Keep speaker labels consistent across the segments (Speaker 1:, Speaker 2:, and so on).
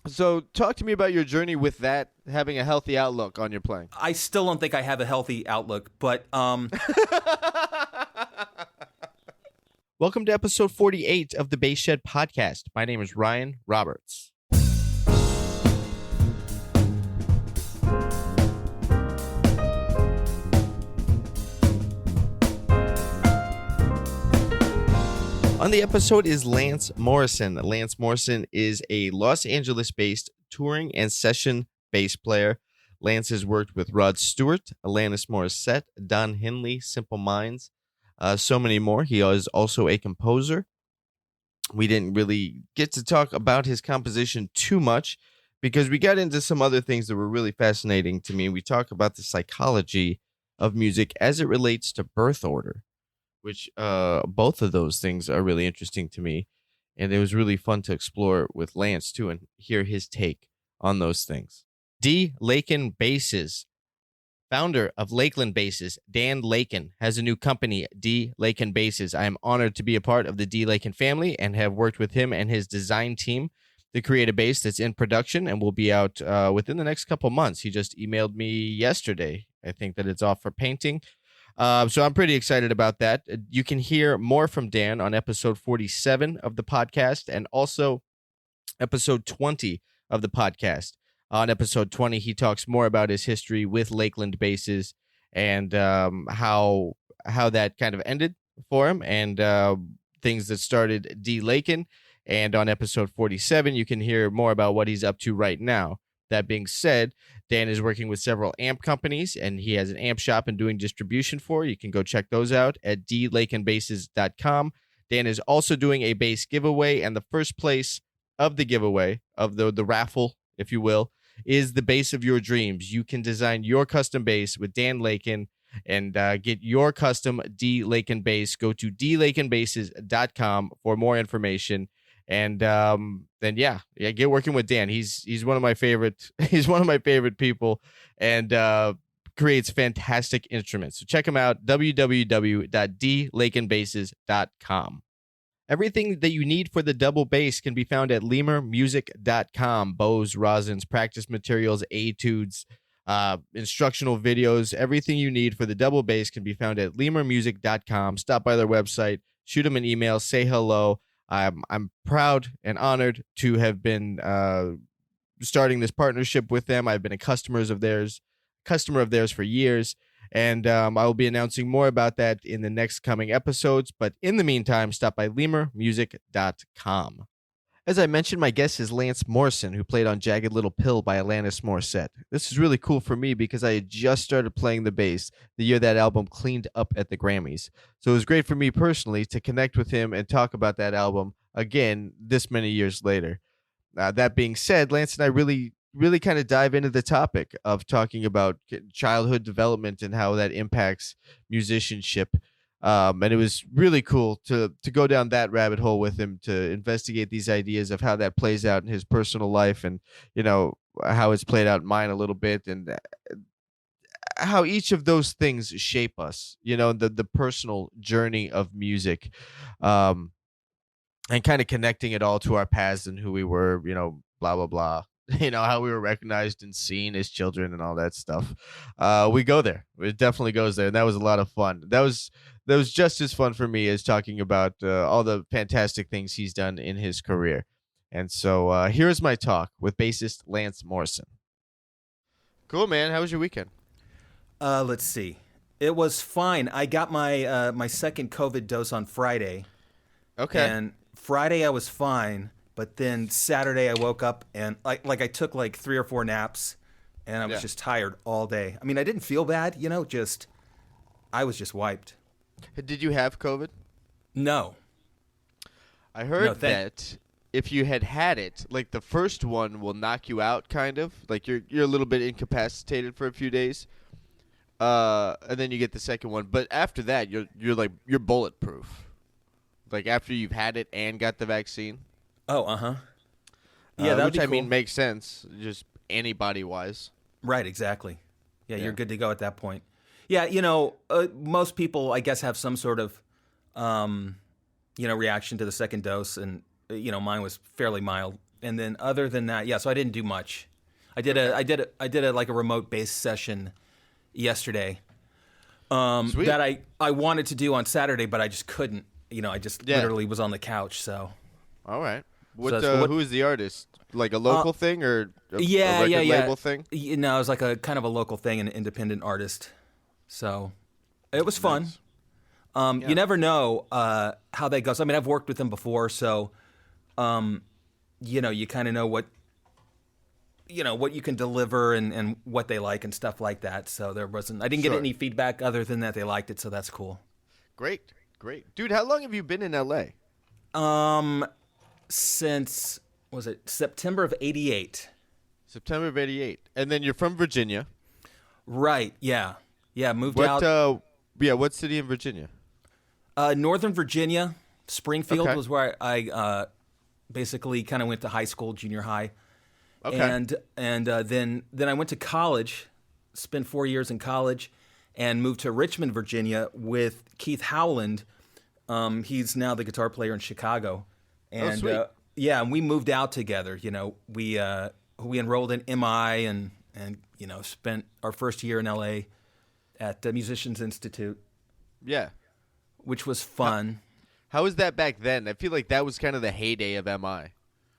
Speaker 1: So talk to me about your journey with that, having a healthy outlook on your playing.
Speaker 2: I still don't think I have a healthy outlook, but
Speaker 1: Welcome to episode 48 of the Bass Shed podcast. My name is Ryan Roberts. On the episode is Lance Morrison. Lance Morrison is a Los Angeles-based touring and session bass player. Lance has worked with Rod Stewart, Alanis Morrissette, Don Henley, Simple Minds, so many more. He is also a composer. We didn't really get to talk about his composition too much because we got into some other things that were really fascinating to me. We talk about the psychology of music as it relates to birth order, which both of those things are really interesting to me. And it was really fun to explore with Lance, too, and hear his take on those things. D. Lakin Basses, founder of Lakeland Basses, Dan Lakin, has a new company, D. Lakin Basses. I am honored to be a part of the D. Lakin family and have worked with him and his design team to create a bass that's in production and will be out within the next couple months. He just emailed me yesterday. I think that it's off for painting. So I'm pretty excited about that. You can hear more from Dan on episode 47 of the podcast and also episode 20 of the podcast. On episode 20, he talks more about his history with Lakeland Basses and how that kind of ended for him and things that started D. Lakin. And on episode 47, you can hear more about what he's up to right now. That being said, Dan is working with several amp companies, and he has an amp shop and doing distribution for. You can go check those out at dlakenbasses.com. Dan is also doing a bass giveaway, and the first place of the giveaway, of the raffle, if you will, is the bass of your dreams. You can design your custom bass with Dan Lakin and get your custom D. Lakin bass. Go to dlakenbasses.com for more information. And then get working with Dan. He's one of my favorite. He's one of my favorite people, and creates fantastic instruments. So check him out. www.dlakenbasses.com. Everything that you need for the double bass can be found at lemurmusic.com. Bows, rosins, practice materials, etudes, instructional videos. Everything you need for the double bass can be found at lemurmusic.com. Stop by their website. Shoot them an email. Say hello. I'm proud and honored to have been starting this partnership with them. I've been a customer of theirs for years, and I will be announcing more about that in the next coming episodes. But in the meantime, stop by lemurmusic.com. As I mentioned, my guest is Lance Morrison, who played on Jagged Little Pill by Alanis Morrissette. This is really cool for me because I had just started playing the bass the year that album cleaned up at the Grammys. So it was great for me personally to connect with him and talk about that album again this many years later. That being said, Lance and I really kind of dive into the topic of talking about childhood development and how that impacts musicianship. And it was really cool to go down that rabbit hole with him, to investigate these ideas of how that plays out in his personal life and, how it's played out in mine a little bit, and how each of those things shape us, the personal journey of music, and kind of connecting it all to our past and who we were, blah, blah, blah. How we were recognized and seen as children and all that stuff. We go there. It definitely goes there. And that was a lot of fun. That was just as fun for me as talking about all the fantastic things he's done in his career. And so here's my talk with bassist Lance Morrison. Cool, man. How was your weekend?
Speaker 2: Let's see. It was fine. I got my my second COVID dose on Friday.
Speaker 1: Okay.
Speaker 2: And Friday I was fine. But then Saturday I woke up and I took 3 or 4 naps, and I was just tired all day. I mean, I didn't feel bad, I was just wiped.
Speaker 1: Did you have COVID?
Speaker 2: No.
Speaker 1: I heard that if you had it, the first one will knock you out, kind of. You're a little bit incapacitated for a few days, and then you get the second one. But after that, you're bulletproof. After you've had it and got the vaccine.
Speaker 2: Oh, uh-huh. Yeah, that
Speaker 1: which,
Speaker 2: cool.
Speaker 1: Makes sense, just antibody-wise.
Speaker 2: Right, exactly. Yeah, you're good to go at that point. Yeah, most people, I guess, have some sort of, reaction to the second dose, and, mine was fairly mild And then other than that, yeah. So I didn't do much. I did a like a remote bass session yesterday. That I wanted to do on Saturday, but I just couldn't. I just literally was on the couch. So.
Speaker 1: All right. Who is the artist? Like a local thing or a record label thing?
Speaker 2: It was like a kind of a local thing, an independent artist. So it was fun. Nice. You never know how that goes. I mean, I've worked with them before, so you kind of know what you can deliver and what they like and stuff like that. So I didn't get any feedback other than that they liked it, so that's cool.
Speaker 1: Great. Dude, how long have you been in LA?
Speaker 2: Since, was it September of 88?
Speaker 1: September of 88. And then you're from Virginia.
Speaker 2: Right, yeah. Yeah, moved out.
Speaker 1: What city in Virginia?
Speaker 2: Northern Virginia. Springfield
Speaker 1: Okay.
Speaker 2: was where I basically kind of went to high school, junior high.
Speaker 1: Okay.
Speaker 2: And then I went to college, spent 4 years in college, and moved to Richmond, Virginia with Keith Howland. He's now the guitar player in Chicago. And
Speaker 1: sweet.
Speaker 2: And we moved out together. We enrolled in MI and spent our first year in LA at the Musicians Institute.
Speaker 1: Yeah.
Speaker 2: Which was fun.
Speaker 1: How was that back then? I feel like that was kind of the heyday of MI.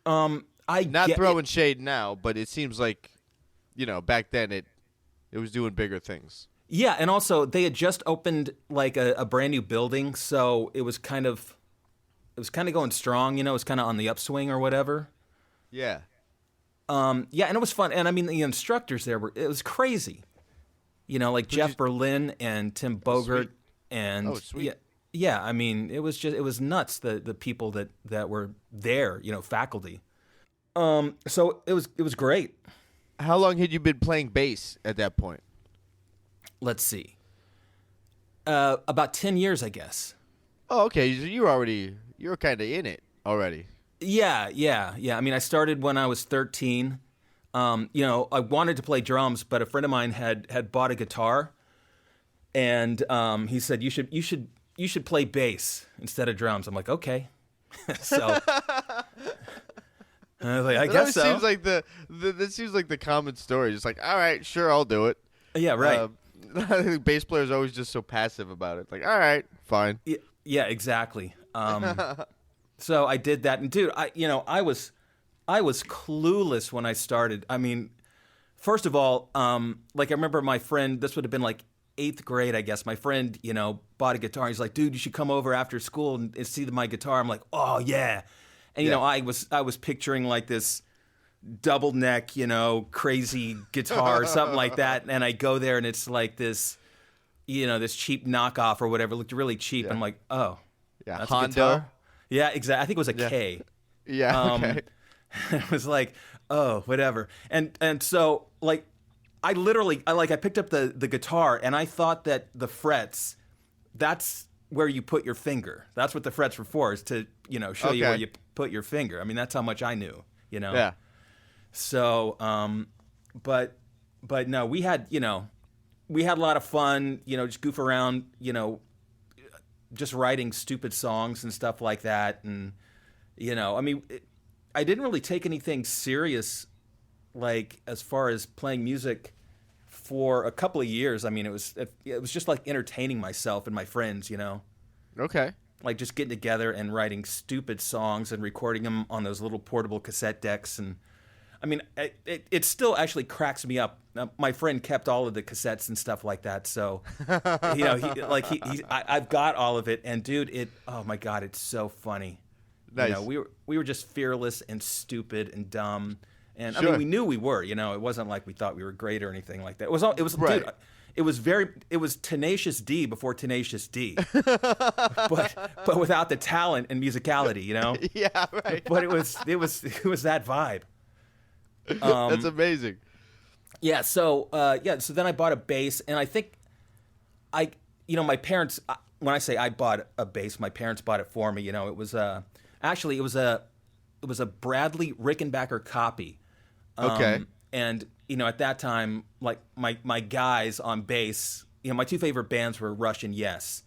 Speaker 2: Not
Speaker 1: throwing shade now, but it seems like, back then it was doing bigger things.
Speaker 2: Yeah, and also they had just opened like a brand new building, so it was kind of going strong. It was kind of on the upswing or whatever.
Speaker 1: Yeah.
Speaker 2: And it was fun. And I mean, the instructors there it was crazy. Like Jeff Berlin and Tim Bogert and
Speaker 1: sweet.
Speaker 2: Yeah. I mean, it was nuts. The people that were there, faculty. So it was great.
Speaker 1: How long had you been playing bass at that point?
Speaker 2: Let's see. About 10 years, I guess.
Speaker 1: Oh, okay. You were kind of in it already.
Speaker 2: Yeah. I mean, I started when I was 13. I wanted to play drums, but a friend of mine had bought a guitar, and he said you should play bass instead of drums. I'm like, okay. So I was like, I guess so.
Speaker 1: Seems like that seems like the common story. Just like, all right, sure, I'll do it.
Speaker 2: Yeah, right.
Speaker 1: I think bass players are always just so passive about it. Like, all right, fine.
Speaker 2: Yeah, exactly. So I did that, and dude, I was clueless when I started. I mean, first of all, like I remember my friend. This would have been like 8th grade, I guess. My friend, bought a guitar. He's like, dude, you should come over after school and see my guitar. I'm like, oh yeah, and I was picturing like this double neck, crazy guitar or something like that. And I go there and it's like this, this cheap knockoff or whatever. It looked really cheap.
Speaker 1: Yeah.
Speaker 2: I'm like, oh,
Speaker 1: yeah,
Speaker 2: that's
Speaker 1: Honda.
Speaker 2: a guitar? Yeah, exactly. I think it was a K.
Speaker 1: Yeah, okay.
Speaker 2: It was like, oh, whatever. And so like, I picked up the guitar and I thought that the frets, that's where you put your finger. That's what the frets were for, is to, show you where you put your finger. I mean, that's how much I knew,
Speaker 1: Yeah.
Speaker 2: So, but no, we had a lot of fun, just goof around, just writing stupid songs and stuff like that. And, I mean, I didn't really take anything serious, like as far as playing music for a couple of years. I mean, it was just like entertaining myself and my friends,
Speaker 1: Okay.
Speaker 2: like just getting together and writing stupid songs and recording them on those little portable cassette decks. And I mean, it still actually cracks me up. My friend kept all of the cassettes and stuff like that. So, I've got all of it. And dude, oh my God, it's so funny.
Speaker 1: Nice.
Speaker 2: We were just fearless and stupid and dumb. And
Speaker 1: Sure.
Speaker 2: I mean, we knew we were, it wasn't like we thought we were great or anything like that. It was
Speaker 1: Right.
Speaker 2: dude, it was Tenacious D before Tenacious D, but without the talent and musicality,
Speaker 1: Yeah, right.
Speaker 2: But it was that vibe.
Speaker 1: That's amazing.
Speaker 2: Yeah. So So then I bought a bass, and I think my parents. When I say I bought a bass, my parents bought it for me. It was actually it was a Bradley Rickenbacker copy.
Speaker 1: Okay.
Speaker 2: And at that time, like my guys on bass, my two favorite bands were Rush and Yes.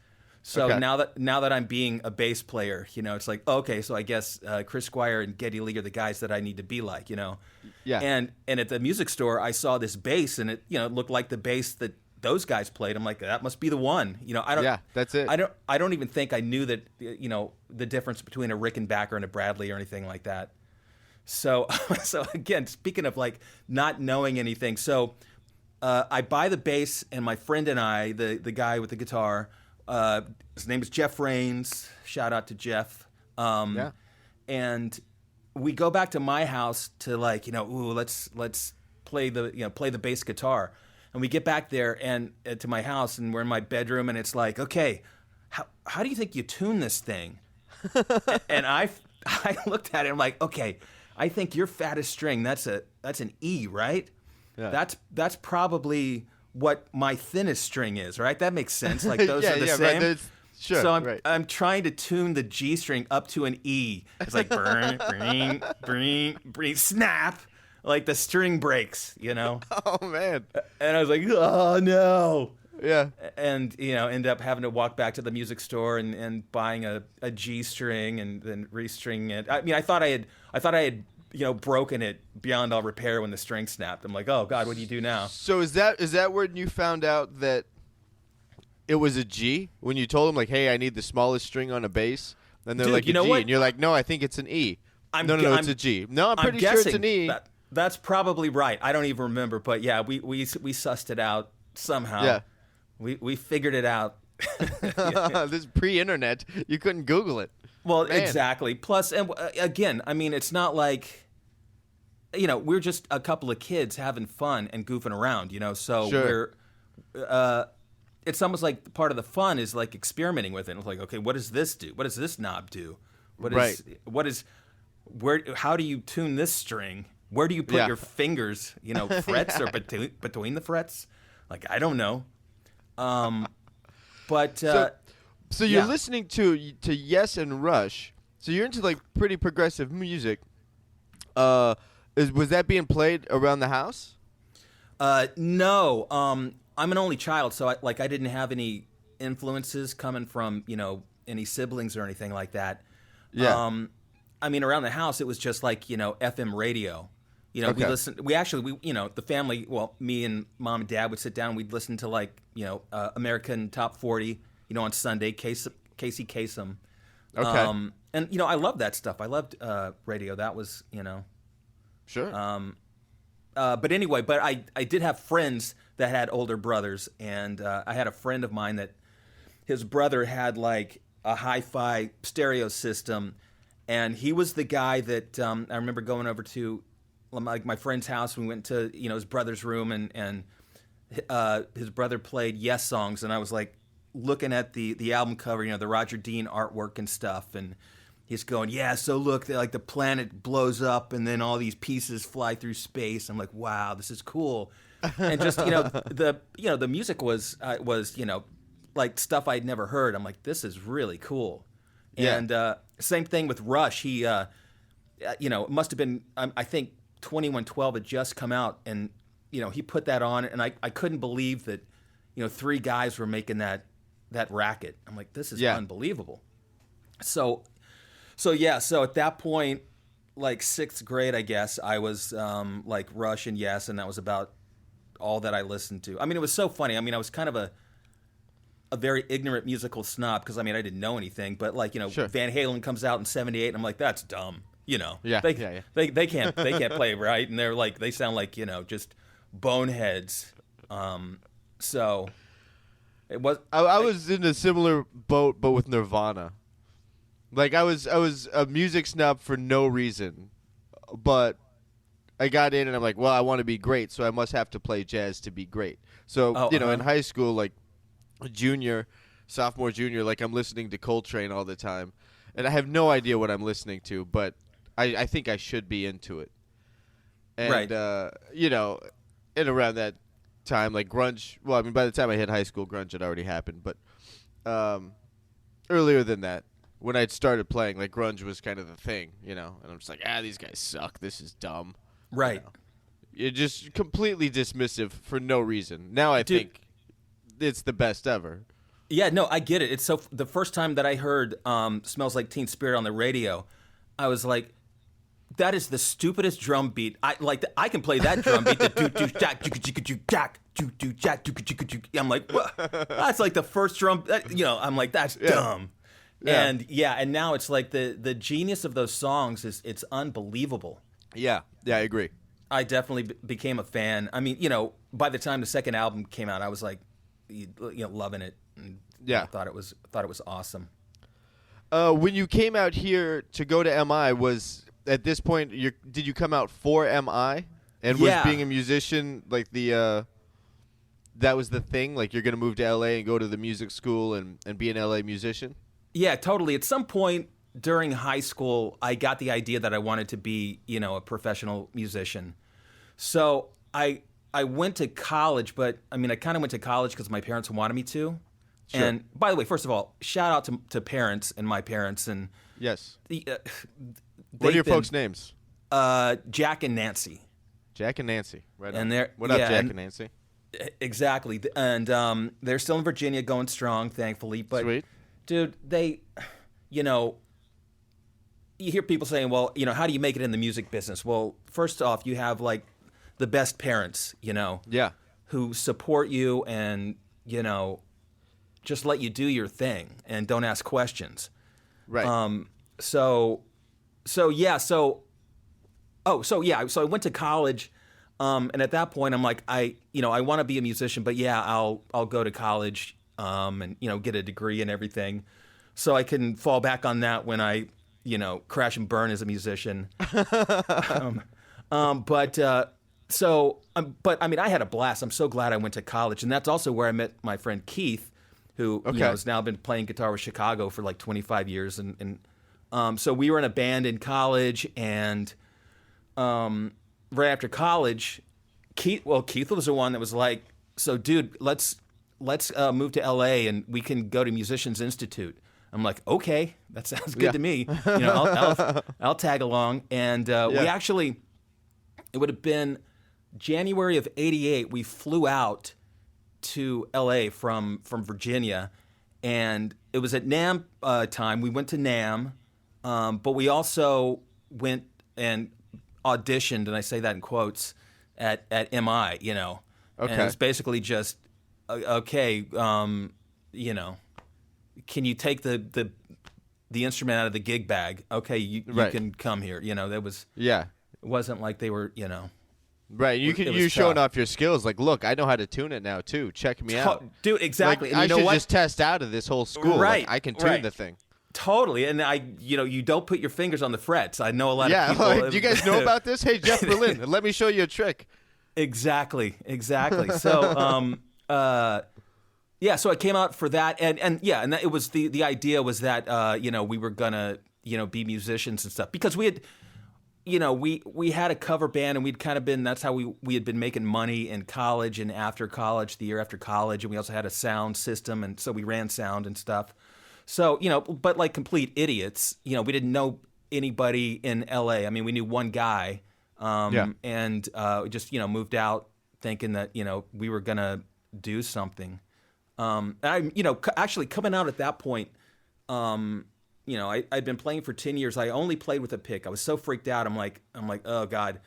Speaker 2: So
Speaker 1: Okay.
Speaker 2: now that I'm being a bass player, it's like, okay, so I guess Chris Squire and Geddy Lee are the guys that I need to be like,
Speaker 1: Yeah.
Speaker 2: And at the music store, I saw this bass, and it looked like the bass that those guys played. I'm like, that must be the one. I don't.
Speaker 1: Yeah, that's it.
Speaker 2: I don't even think I knew that the difference between a Rickenbacker and a Bradley or anything like that. So again, speaking of like not knowing anything, so I buy the bass, and my friend and I, the guy with the guitar. His name is Jeff Rains. Shout out to Jeff.
Speaker 1: Yeah.
Speaker 2: And we go back to my house to like, let's play the bass guitar. And we get back there and to my house, and we're in my bedroom, and it's like, okay, how do you think you tune this thing? And I looked at it, I'm like, okay, I think your fattest string, that's an E, right?
Speaker 1: Yeah.
Speaker 2: That's probably what my thinnest string is, right? That makes sense. Like those are the same.
Speaker 1: Right. Sure.
Speaker 2: So I'm trying to tune the G string up to an E. It's like burn, bring, bring, snap. Like the string breaks,
Speaker 1: Oh man.
Speaker 2: And I was like, oh no.
Speaker 1: Yeah.
Speaker 2: And end up having to walk back to the music store and buying a G string and then restringing it. I mean, I thought I had broken it beyond all repair when the string snapped. I'm like, oh God, what do you do now?
Speaker 1: So is that when you found out that it was a G? When you told them like, hey, I need the smallest string on a bass, and they're
Speaker 2: Dude,
Speaker 1: like,
Speaker 2: you know
Speaker 1: G,
Speaker 2: what?
Speaker 1: and you're like, no, I think it's an E. No, it's a G. No, I'm
Speaker 2: I'm
Speaker 1: pretty sure it's an E.
Speaker 2: That's probably right. I don't even remember, but yeah, we sussed it out somehow.
Speaker 1: Yeah.
Speaker 2: We figured it out.
Speaker 1: This is pre-internet. You couldn't Google it.
Speaker 2: Well,
Speaker 1: Man.
Speaker 2: exactly. Plus, and again, I mean, it's not like, we're just a couple of kids having fun and goofing around, so
Speaker 1: Sure.
Speaker 2: it's almost like part of the fun is like experimenting with it. It's like, okay, what does this do? What does this knob do? How do you tune this string? Where do you put your fingers, frets or between the frets? Like, I don't know. But
Speaker 1: so you're listening to Yes and Rush. So you're into like pretty progressive music. Was that being played around the house?
Speaker 2: No. I'm an only child, so I didn't have any influences coming from any siblings or anything like that.
Speaker 1: Yeah.
Speaker 2: I mean, around the house, it was just like FM radio.
Speaker 1: Okay.
Speaker 2: The family, well, me and mom and dad would sit down. We'd listen to like American Top 40, on Sunday, Casey Kasem.
Speaker 1: Okay.
Speaker 2: And I loved that stuff. I loved radio. That was
Speaker 1: Sure.
Speaker 2: But anyway, I did have friends that had older brothers, and I had a friend of mine that his brother had like a hi-fi stereo system, and he was the guy that I remember going over to like my friend's house. We went to his brother's room, and his brother played Yes songs, and I was like looking at the album cover, the Roger Dean artwork and stuff, and he's going, yeah, so look, like the planet blows up and then all these pieces fly through space. I'm like, wow, this is cool. And just, the music was like stuff I'd never heard. I'm like, this is really cool.
Speaker 1: Yeah.
Speaker 2: And same thing with Rush. He, it must have been, I think 2112 had just come out, and, he put that on, and I couldn't believe that, three guys were making that racket. I'm like, this is unbelievable. So at that point, like sixth grade, I guess, I was like Rush and Yes, and that was about all that I listened to. I mean, it was so funny. I mean, I was kind of a very ignorant musical snob because, I mean, I didn't know anything. But, like,
Speaker 1: Sure.
Speaker 2: Van Halen comes out in '78, and I'm like, that's dumb.
Speaker 1: Yeah.
Speaker 2: They can't play right, and they sound like just boneheads. So it was.
Speaker 1: I was in a similar boat, but with Nirvana. Like I was a music snob for no reason, but I got in and I'm like, well, I want to be great, so I must have to play jazz to be great. So in high school, like sophomore, junior, like I'm listening to Coltrane all the time, and I have no idea what I'm listening to, but I think I should be into it. And,
Speaker 2: right.
Speaker 1: And around that time, like grunge. Well, I mean, by the time I hit high school, grunge had already happened, but earlier than that. When I'd started playing, like, grunge was kind of the thing, and I'm just like, these guys suck. This is dumb.
Speaker 2: Right.
Speaker 1: You're just completely dismissive for no reason. Now I think it's the best ever.
Speaker 2: Yeah, no, I get it. It's so the first time that I heard "Smells Like Teen Spirit" on the radio, I was like, "That is the stupidest drum beat." I can play that drum beat. The do do jack jack do do jack do. I'm like, what? That's like the first drum. I'm like, that's dumb.
Speaker 1: Yeah.
Speaker 2: And now it's like the genius of those songs it's unbelievable.
Speaker 1: Yeah, I agree.
Speaker 2: I definitely became a fan. I mean, by the time the second album came out, I was like, loving it. And
Speaker 1: Yeah.
Speaker 2: I thought it was awesome.
Speaker 1: When you came out here to go to MI, was at this point did you come out for MI? And was being a musician like that was the thing? Like you're gonna move to LA and go to the music school and be an LA musician?
Speaker 2: Yeah, totally. At some point during high school, I got the idea that I wanted to be, a professional musician. So I went to college, but I mean, I kind of went to college because my parents wanted me to.
Speaker 1: Sure.
Speaker 2: And by the way, first of all, shout out to parents and my parents and
Speaker 1: Yes. What are your folks' names?
Speaker 2: Jack and Nancy.
Speaker 1: Jack and Nancy. Right.
Speaker 2: And
Speaker 1: on. What up, Jack and Nancy?
Speaker 2: Exactly. And they're still in Virginia, going strong, thankfully. But
Speaker 1: Sweet.
Speaker 2: Dude, they, you hear people saying, well, how do you make it in the music business? Well, first off, you have like the best parents,
Speaker 1: Yeah.
Speaker 2: who support you and, just let you do your thing and don't ask questions.
Speaker 1: Right.
Speaker 2: So I went to college, and at that point I'm like, I want to be a musician, but yeah, I'll go to college, and get a degree and everything, so I can fall back on that when I, crash and burn as a musician. But I mean, I had a blast. I'm so glad I went to college, and that's also where I met my friend Keith, who has now been playing guitar with Chicago for like 25 years, and so we were in a band in college, and right after college, Keith was the one that was like, so dude, let's move to LA and we can go to Musicians Institute. I'm like, okay, that sounds good to me. I'll tag along, and we actually, it would have been January of '88. We flew out to LA from Virginia, and it was at NAMM time. We went to NAMM, but we also went and auditioned, and I say that in quotes, at MI,
Speaker 1: Okay.
Speaker 2: And it's basically just, okay, can you take the instrument out of the gig bag? Okay, you can come here. That was,
Speaker 1: Yeah.
Speaker 2: it wasn't like they were,
Speaker 1: Right. You showing off your skills. Like, look, I know how to tune it now too. Check me out,
Speaker 2: dude. Exactly.
Speaker 1: Like,
Speaker 2: and
Speaker 1: I should just test out of this whole school.
Speaker 2: Right.
Speaker 1: Like, I can tune the thing.
Speaker 2: Totally. And you don't put your fingers on the frets. I know a lot of people.
Speaker 1: Like, do you guys know about this? Hey, Jeff Berlin, let me show you a trick.
Speaker 2: Exactly. So, so I came out for that, and that it was the idea was that we were gonna be musicians and stuff, because we had we had a cover band, and we'd kind of been, that's how we had been making money in college and after college, the year after college, and we also had a sound system, and so we ran sound and stuff. So but like complete idiots, we didn't know anybody in LA. I mean, we knew one guy, and we just moved out thinking that we were gonna do something. Actually coming out at that point, I'd been playing for 10 years. I only played with a pick. I was so freaked out. I'm like, oh God,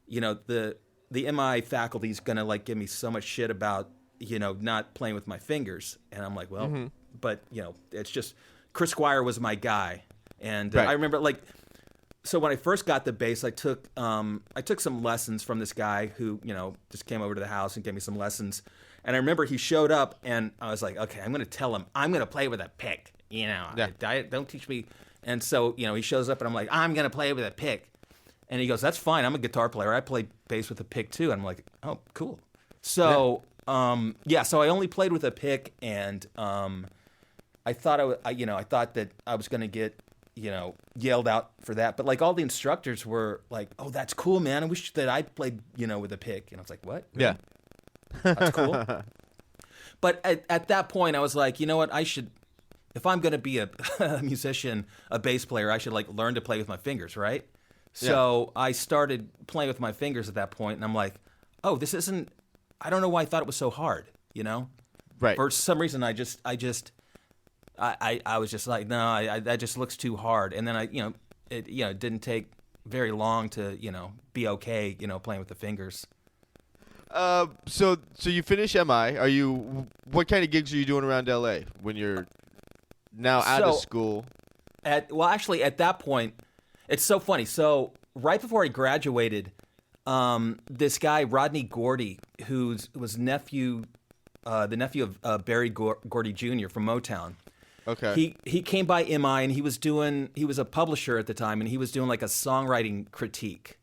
Speaker 2: the MI faculty is gonna like give me so much shit about not playing with my fingers. And I'm like, well, but it's just, Chris Squire was my guy, and I remember so when I first got the bass, I took some lessons from this guy who just came over to the house and gave me some lessons. And I remember he showed up, and I was like, okay, I'm going to tell him I'm going to play with a pick. Don't teach me. And so he shows up, and I'm like, I'm going to play with a pick. And he goes, that's fine. I'm a guitar player. I play bass with a pick too. And I'm like, oh, cool. So so I only played with a pick, and I thought I thought that I was going to get yelled out for that, but like all the instructors were like, oh, that's cool, man. I wish that I played with a pick. And I was like, what?
Speaker 1: Yeah.
Speaker 2: That's cool. But at that point, I was like, you know what? I should, if I'm going to be a musician, a bass player, I should like learn to play with my fingers, right? So I started playing with my fingers at that point, and I'm like, oh, this isn't, I don't know why I thought it was so hard,
Speaker 1: Right.
Speaker 2: For some reason, I was just like, no, that just looks too hard. And then it didn't take very long to, be okay, playing with the fingers.
Speaker 1: So you finish MI. What kind of gigs are you doing around LA when you're now out of school?
Speaker 2: Actually, at that point, it's so funny. So right before I graduated, this guy, Rodney Gordy, who was the nephew of Barry Gordy Jr. from Motown.
Speaker 1: Okay.
Speaker 2: He came by MI, and he was a publisher at the time, and he was doing like a songwriting critique.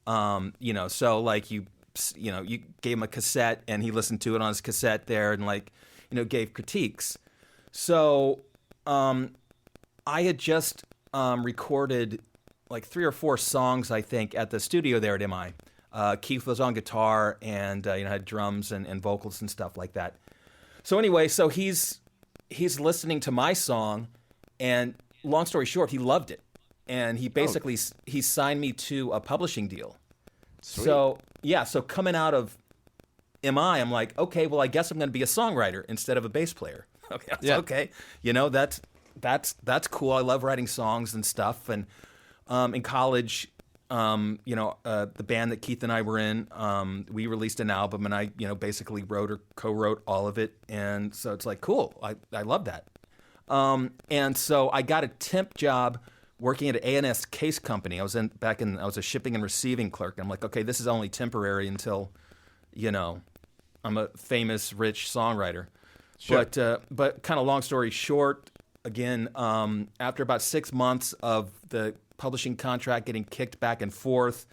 Speaker 2: So like you gave him a cassette, and he listened to it on his cassette there, and gave critiques. So I had just recorded like 3 or 4 songs, I think, at the studio there at MI. Keith was on guitar and had drums and vocals and stuff like that. So anyway, he's listening to my song, and long story short, he loved it, and he basically he signed me to a publishing deal.
Speaker 1: Sweet.
Speaker 2: So coming out of MI, I'm like, okay, well, I guess I'm going to be a songwriter instead of a bass player. Okay, that's cool. I love writing songs and stuff. And in college, the band that Keith and I were in, we released an album, and I, basically wrote or co-wrote all of it. And so it's like, cool. I love that. And so I got a temp job working at an A&S Case Company. I was a shipping and receiving clerk. And I'm like, okay, this is only temporary until, I'm a famous, rich songwriter.
Speaker 1: Sure.
Speaker 2: But kind of long story short, again, after about 6 months of the publishing contract getting kicked back and forth,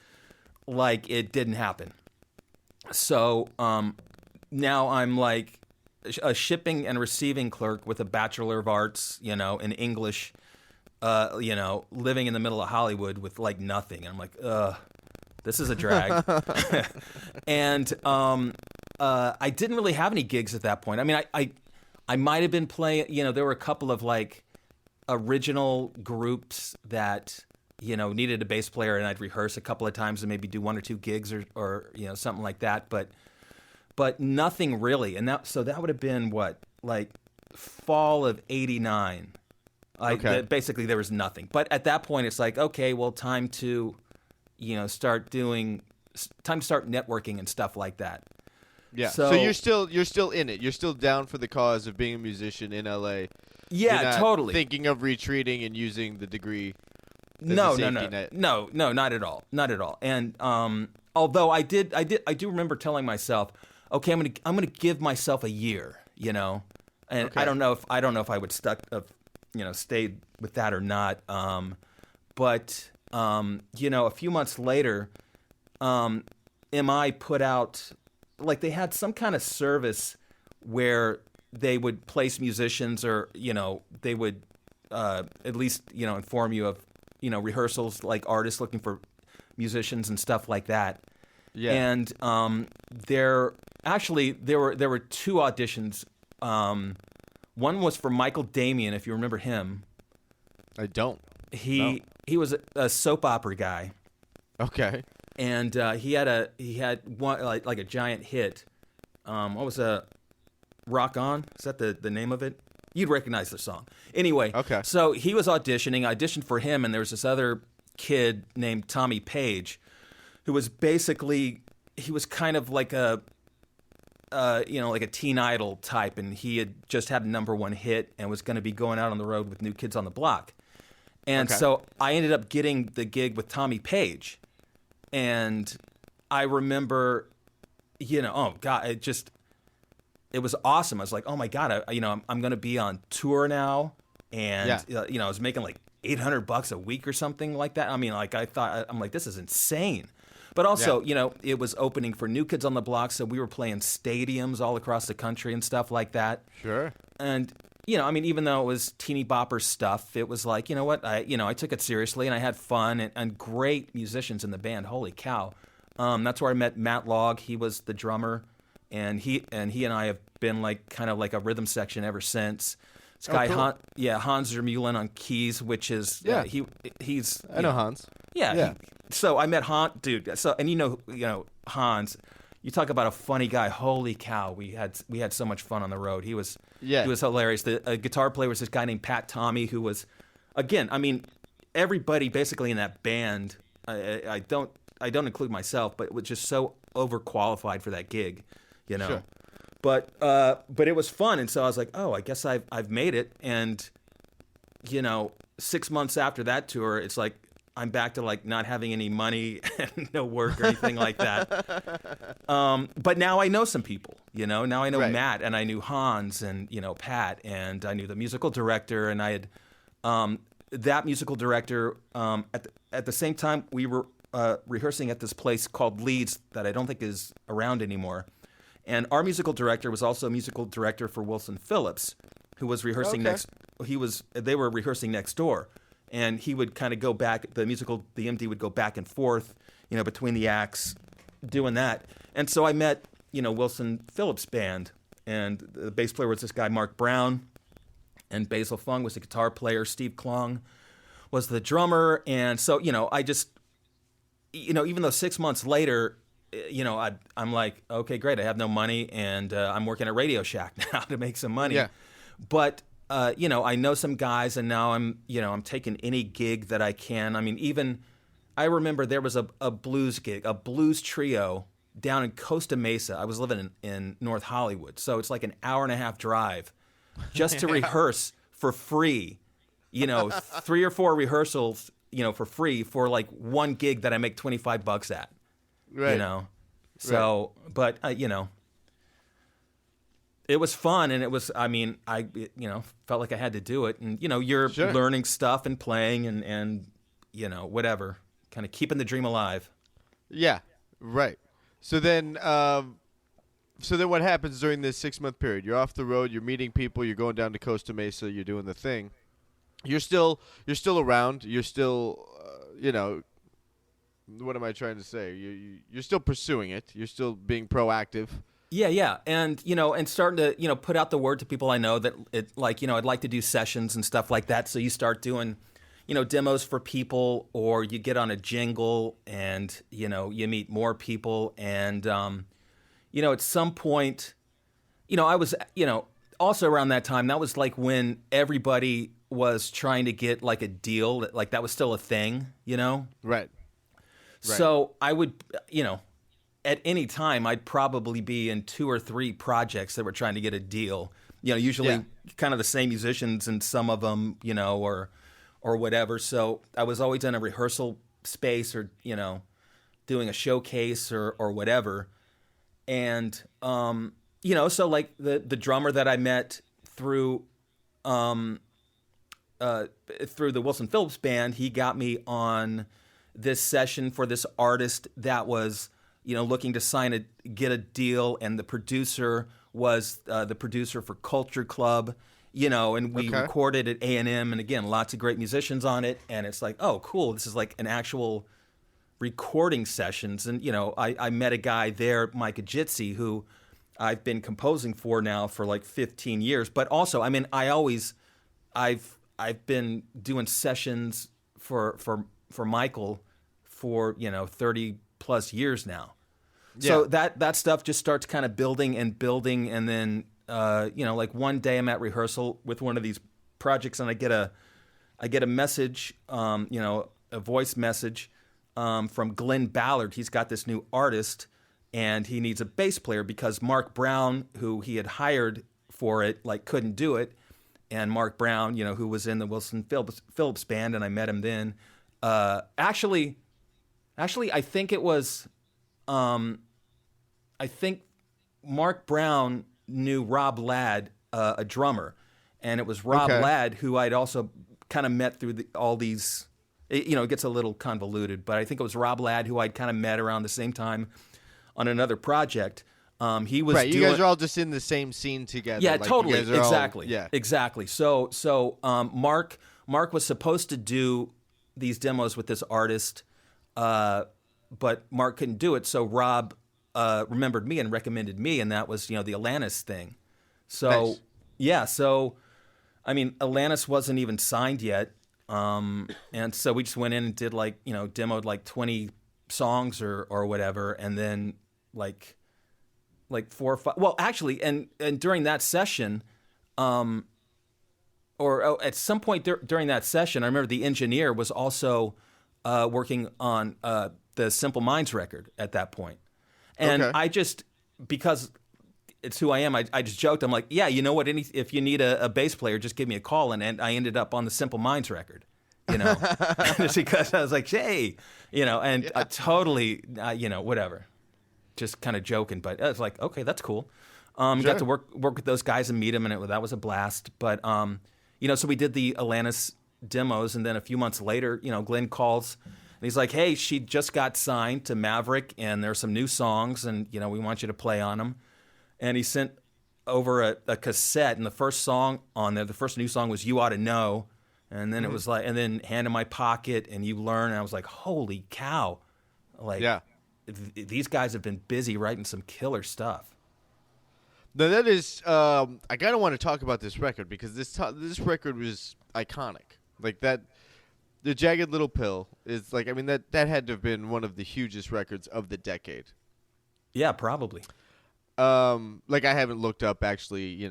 Speaker 2: like it didn't happen. So now I'm like a shipping and receiving clerk with a Bachelor of Arts, in English, living in the middle of Hollywood with like nothing. And I'm like, this is a drag. And I didn't really have any gigs at that point. I mean, I might have been playing, there were a couple of like original groups that, needed a bass player, and I'd rehearse a couple of times and maybe do 1 or 2 gigs or something like that. But nothing really. And that would have been like fall of '89. Basically there was nothing. But at that point it's like, okay, well, time to start networking and stuff like that.
Speaker 1: Yeah. So you're still in it. You're still down for the cause of being a musician in LA.
Speaker 2: Yeah,
Speaker 1: you're not
Speaker 2: totally.
Speaker 1: Thinking of retreating and using the degree.
Speaker 2: No, not at all. Not at all. And although I do remember telling myself, okay, I'm gonna give myself a year, and okay. I don't know if I would stayed with that or not. But a few months later, MI put out, like, they had some kind of service where they would place musicians, or they would at least inform you of rehearsals, like artists looking for musicians and stuff like that.
Speaker 1: Yeah.
Speaker 2: And there were 2 auditions. One was for Michael Damian, if you remember him.
Speaker 1: I don't.
Speaker 2: He was a soap opera guy.
Speaker 1: Okay.
Speaker 2: And he had one like a giant hit. What was Rock On? Is that the name of it? You'd recognize the song. Anyway,
Speaker 1: okay.
Speaker 2: So he was auditioning. I auditioned for him, and there was this other kid named Tommy Page, who was basically, he was kind of like a like a teen idol type, and he had just had a #1 hit and was going to be going out on the road with New Kids on the Block. And so I ended up getting the gig with Tommy Page. And I remember, oh God, it was awesome. I was like, oh my God, I'm going to be on tour now. And, I was making like $800 a week or something like that. I mean, like, I'm like, this is insane. But also, it was opening for New Kids on the Block, so we were playing stadiums all across the country and stuff like that.
Speaker 1: Sure.
Speaker 2: And, even though it was teeny bopper stuff, it was like, what, I took it seriously, and I had fun, and great musicians in the band. Holy cow. That's where I met Matt Logg. He was the drummer, and he and I have been like kind of like a rhythm section ever since. This guy,
Speaker 1: cool.
Speaker 2: Hans Zermeulen on keys, which is he's
Speaker 1: I know Hans.
Speaker 2: Yeah. So I met Hans, dude. So, and Hans, You talk about a funny guy. Holy cow, we had so much fun on the road. He was hilarious. The guitar player was this guy named Pat Tommy, who was, again, I mean, everybody basically in that band. I don't include myself, but was just so overqualified for that gig, you know.
Speaker 1: Sure.
Speaker 2: But it was fun, and so I was like, oh, I guess I've made it. And 6 months after that tour, it's like I'm back to like not having any money and no work or anything like that. But now I know some people, Now I know Matt, and I knew Hans, and Pat, and I knew the musical director, and I had that musical director. At the same time, we were rehearsing at this place called Leeds that I don't think is around anymore. And our musical director was also a musical director for Wilson Phillips, who was rehearsing They were rehearsing next door. And he would kind of go back, the MD would go back and forth, between the acts, doing that. And so I met, Wilson Phillips' band, and the bass player was this guy, Mark Brown, and Basil Fung was the guitar player, Steve Klong was the drummer. And so, I just, even though 6 months later, I'm like, okay, great, I have no money, and I'm working at Radio Shack now to make some money.
Speaker 1: Yeah.
Speaker 2: But I know some guys, and now I'm taking any gig that I can. I mean, even I remember there was a blues gig, a blues trio down in Costa Mesa. I was living in North Hollywood, so it's like an hour and a half drive just to rehearse for free. 3 or 4 rehearsals, for free for like one gig that I make $25 at.
Speaker 1: Right.
Speaker 2: So, but it was fun, and it was, I felt like I had to do it. And, you're learning stuff and playing and whatever, kind of keeping the dream alive.
Speaker 1: Yeah, right. So then what happens during this 6-month period? You're off the road, you're meeting people, you're going down to Costa Mesa, you're doing the thing. You're still around, you're still, what am I trying to say? You're still pursuing it. You're still being proactive.
Speaker 2: Yeah, and and starting to put out the word to people I know that I'd like to do sessions and stuff like that. So you start doing demos for people, or you get on a jingle, and you meet more people, and at some point, I was also around that time. That was like when everybody was trying to get like a deal, that was still a thing,
Speaker 1: Right.
Speaker 2: So I would, at any time, I'd probably be in 2 or 3 projects that were trying to get a deal. Usually kind of the same musicians in some of them, or whatever. So I was always in a rehearsal space, or doing a showcase or whatever. And so like the drummer that I met through the Wilson Phillips band, he got me on this session for this artist that was, looking to get a deal, and the producer was the producer for Culture Club, and we recorded at A&M, and again, lots of great musicians on it, and it's like, oh, cool, this is like an actual recording sessions, and I met a guy there, Mike Ajitsi, who I've been composing for now for like 15 years, but also, I've been doing sessions for Michael for 30 plus years now. So that stuff just starts kind of building, and then like one day I'm at rehearsal with one of these projects, and I get a message, a voice message from Glenn Ballard. He's got this new artist, and he needs a bass player because Mark Brown, who he had hired for it, couldn't do it. And Mark Brown, who was in the Wilson Phillips band, and I met him then. Actually, I think it was, I think Mark Brown knew Rob Ladd, a drummer, and it was Rob Ladd who I'd also kind of met through all these. It gets a little convoluted, but I think it was Rob Ladd who I'd kind of met around the same time on another project. He was
Speaker 1: right. You guys are all just in the same scene together.
Speaker 2: Yeah, totally, exactly,
Speaker 1: yeah,
Speaker 2: exactly. So Mark was supposed to do these demos with this artist, but Mark couldn't do it. So Rob remembered me and recommended me, and that was the Alanis thing. So
Speaker 1: nice.
Speaker 2: Yeah, so I mean Alanis wasn't even signed yet, and so we just went in and did demoed 20 songs or whatever, and then like 4 or 5. Well, actually, and during that session, at some point during that session, I remember the engineer was also working on the Simple Minds record at that point. And
Speaker 1: Okay.
Speaker 2: I just, because it's who I am, I just joked. I'm like, yeah, you know what? If you need a bass player, just give me a call. And I ended up on the Simple Minds record, just because I was like, hey, and I totally, whatever. Just kind of joking, but I was like, okay, that's cool.
Speaker 1: Sure.
Speaker 2: Got to work with those guys and meet them, and that was a blast. But so we did the Alanis demos, and then a few months later, Glenn calls, and he's like, hey, she just got signed to Maverick, and there's some new songs, and we want you to play on them. And he sent over a cassette, and the first song on there, the first new song was "You Ought to Know," and then it was like, and then "Hand in My Pocket" and "You Learn," and I was like, holy cow, like.
Speaker 1: Yeah.
Speaker 2: These guys have been busy writing some killer stuff.
Speaker 1: Now that is, I kind of want to talk about this record because this record was iconic. Like that, the Jagged Little Pill is like, I mean that had to have been one of the hugest records of the decade.
Speaker 2: Yeah, probably.
Speaker 1: Like I haven't looked up actually,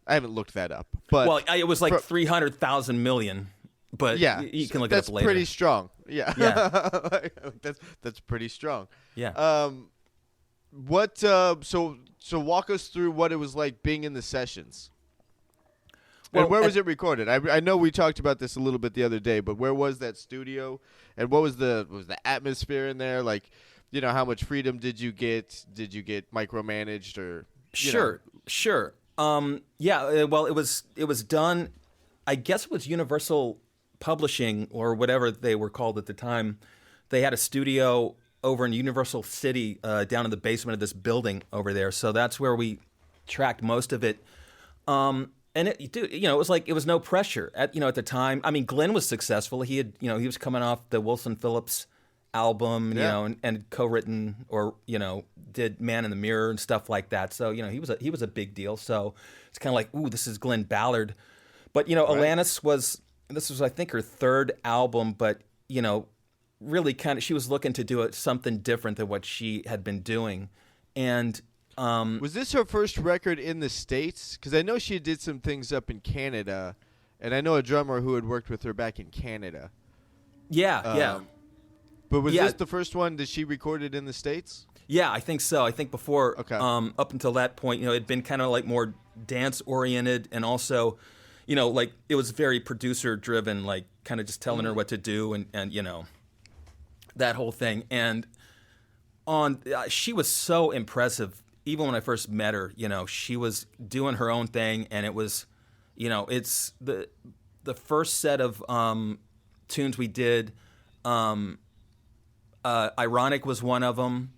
Speaker 1: I haven't looked that up. But
Speaker 2: it was like 300,000 million. But
Speaker 1: yeah,
Speaker 2: you can look it up later.
Speaker 1: That's pretty strong. Yeah,
Speaker 2: yeah.
Speaker 1: that's pretty strong.
Speaker 2: Yeah.
Speaker 1: What? So walk us through what it was like being in the sessions. Well, and where was it recorded? I know we talked about this a little bit the other day, but where was that studio? And what was the atmosphere in there? Like, how much freedom did you get? Did you get micromanaged or?
Speaker 2: Sure. Yeah. Well, it was done. I guess it was Universal Publishing or whatever they were called at the time. They had a studio over in Universal City, down in the basement of this building over there. So that's where we tracked most of it. And it was like, it was no pressure at the time. I mean, Glenn was successful. He had, he was coming off the Wilson Phillips album, and co-written or, did Man in the Mirror and stuff like that. So, he was a big deal. So it's kind of like, ooh, this is Glenn Ballard. But,
Speaker 1: Right.
Speaker 2: Alanis this was, I think, her third album, but, really kind of, she was looking to do something different than what she had been doing. And
Speaker 1: was this her first record in the States? Because I know she did some things up in Canada, and I know a drummer who had worked with her back in Canada.
Speaker 2: Yeah.
Speaker 1: But was this the first one that she recorded in the States?
Speaker 2: Yeah, I think so. I think before,
Speaker 1: okay.
Speaker 2: Up until that point, it'd been kind of like more dance-oriented, and also, like it was very producer-driven, like kind of just telling her what to do, and that whole thing. And she was so impressive. Even when I first met her, she was doing her own thing, and it was, it's the first set of tunes we did. Ironic was one of them,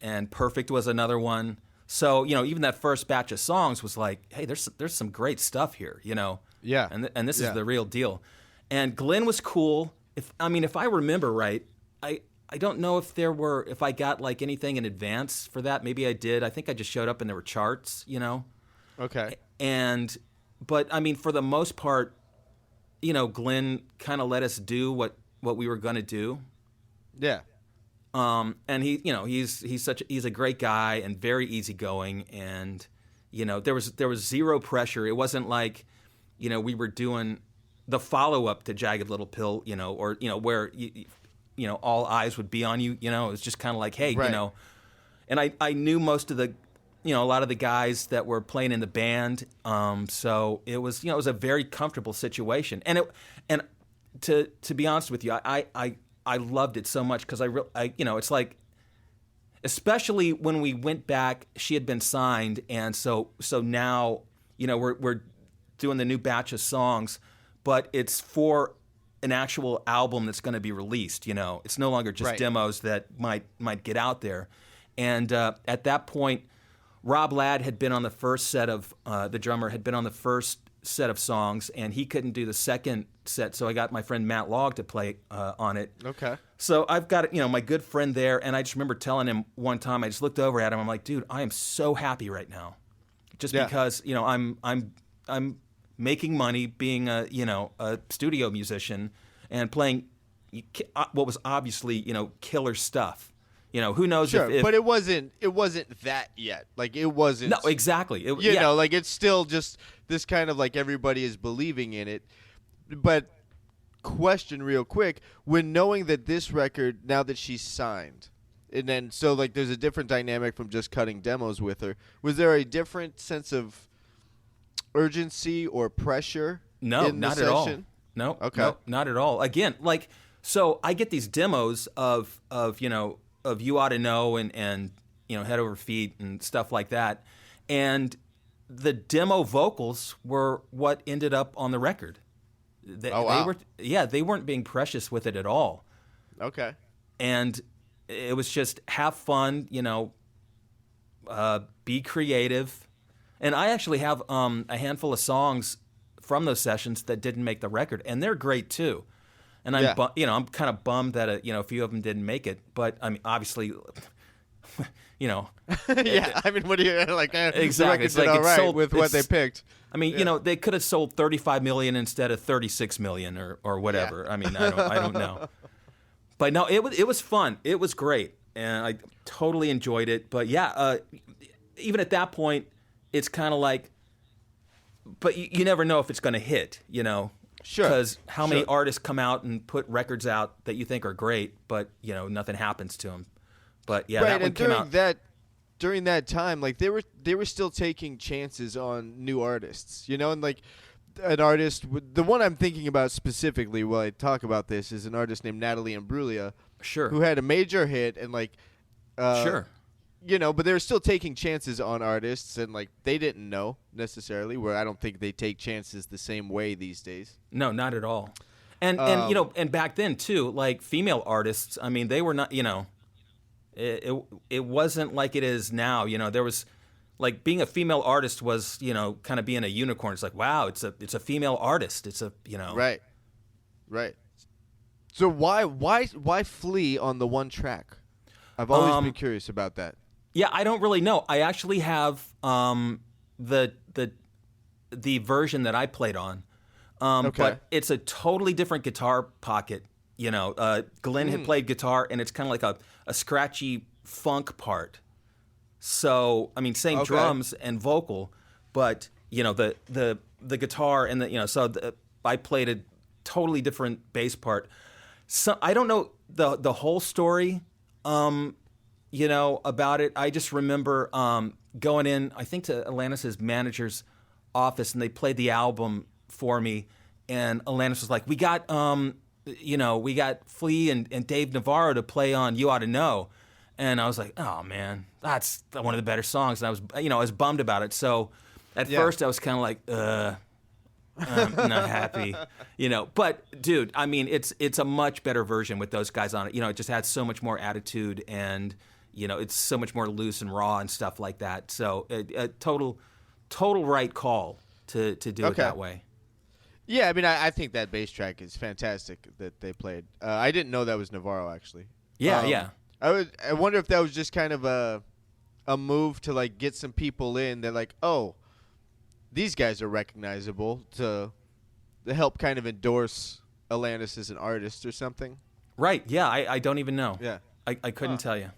Speaker 2: and Perfect was another one. So even that first batch of songs was like, hey, there's some great stuff here,
Speaker 1: Yeah.
Speaker 2: And this is the real deal. And Glenn was cool. If I remember right, I don't know if I got like anything in advance for that. Maybe I did. I think I just showed up and there were charts,
Speaker 1: Okay.
Speaker 2: But I mean, for the most part, Glenn kind of let us do what we were going to do.
Speaker 1: Yeah.
Speaker 2: And he's a great guy and very easygoing, and there was zero pressure. It wasn't like we were doing the follow up to Jagged Little Pill, or where all eyes would be on you. It was just kind of like, hey,
Speaker 1: right.
Speaker 2: And I knew most of the a lot of the guys that were playing in the band, so it was it was a very comfortable situation, and to be honest with you, I loved it so much because I it's like, especially when we went back, she had been signed, and so now we're doing the new batch of songs, but it's for an actual album that's going to be released. It's no longer just
Speaker 1: right.
Speaker 2: demos that might get out there, and at that point, Rob Ladd had been on the first set of the drummer had been on the first set of songs, and he couldn't do the second set, so I got my friend Matt Logg to play on it.
Speaker 1: Okay.
Speaker 2: So I've got my good friend there, and I just remember telling him one time, I just looked over at him, I'm like, dude, I am so happy right now, just because I'm making money being a studio musician and playing what was obviously killer stuff, Who knows
Speaker 1: Sure,
Speaker 2: if
Speaker 1: but it wasn't that yet. Like, it wasn't.
Speaker 2: No, exactly.
Speaker 1: Like, it's still just this kind of like everybody is believing in it. But question real quick, when knowing that this record, now that she's signed, and then so like there's a different dynamic from just cutting demos with her, was there a different sense of urgency or pressure?
Speaker 2: No,
Speaker 1: in
Speaker 2: not
Speaker 1: the
Speaker 2: at all.
Speaker 1: session?
Speaker 2: No,
Speaker 1: Okay.
Speaker 2: no, not at all. Again, like, so I get these demos of You Ought to Know and Head Over Feet and stuff like that, and the demo vocals were what ended up on the record.
Speaker 1: Wow.
Speaker 2: They weren't being precious with it at all.
Speaker 1: Okay.
Speaker 2: And it was just have fun, be creative. And I actually have a handful of songs from those sessions that didn't make the record, and they're great too. And I'm I'm kind of bummed that a few of them didn't make it, but I mean, obviously,
Speaker 1: Yeah, I mean, what do you like?
Speaker 2: Exactly.
Speaker 1: It's like all right with what they picked.
Speaker 2: I mean, they could have sold 35 million instead of 36 million or whatever. Yeah. I mean, I don't know. But no, it was fun. It was great, and I totally enjoyed it. But yeah, even at that point, it's kind of like, but you never know if it's going to hit,
Speaker 1: Sure.
Speaker 2: Because how many artists come out and put records out that you think are great, but nothing happens to them. But yeah,
Speaker 1: right,
Speaker 2: that one
Speaker 1: and
Speaker 2: came out.
Speaker 1: During that time, like they were still taking chances on new artists, and like an artist, the one I'm thinking about specifically while I talk about this is an artist named Natalie Imbruglia,
Speaker 2: Sure.
Speaker 1: who had a major hit and like,
Speaker 2: Sure.
Speaker 1: But they were still taking chances on artists, and like they didn't know necessarily. Where I don't think they take chances the same way these days.
Speaker 2: No, not at all. And back then too, like female artists, I mean, they were not, it wasn't like it is now. There was like being a female artist was, kind of being a unicorn. It's like, wow, it's a female artist. It's a,
Speaker 1: Right. So why Flea on the one track? I've always been curious about that.
Speaker 2: Yeah, I don't really know. I actually have the version that I played on, but it's a totally different guitar pocket. Glenn had played guitar, and it's kind of like a scratchy funk part. So I mean, same drums and vocal, but the guitar and I played a totally different bass part. So I don't know the whole story. About it. I just remember going in, I think, to Alanis' manager's office, and they played the album for me. And Alanis was like, "We got, we got Flea and Dave Navarro to play on You Ought to Know." And I was like, "Oh man, that's one of the better songs." And I was bummed about it. So at first, I was kind of like, I'm not happy, But dude, I mean, it's a much better version with those guys on it. It just had so much more attitude, and it's so much more loose and raw and stuff like that. So a total right call to do it that way.
Speaker 1: Yeah, I mean, I think that bass track is fantastic that they played. I didn't know that was Navarro actually.
Speaker 2: Yeah.
Speaker 1: I wonder if that was just kind of a move to like get some people in. They're like, oh, these guys are recognizable to help kind of endorse Alanis as an artist or something. Right.
Speaker 2: Yeah. I don't even know.
Speaker 1: Yeah.
Speaker 2: I couldn't tell you.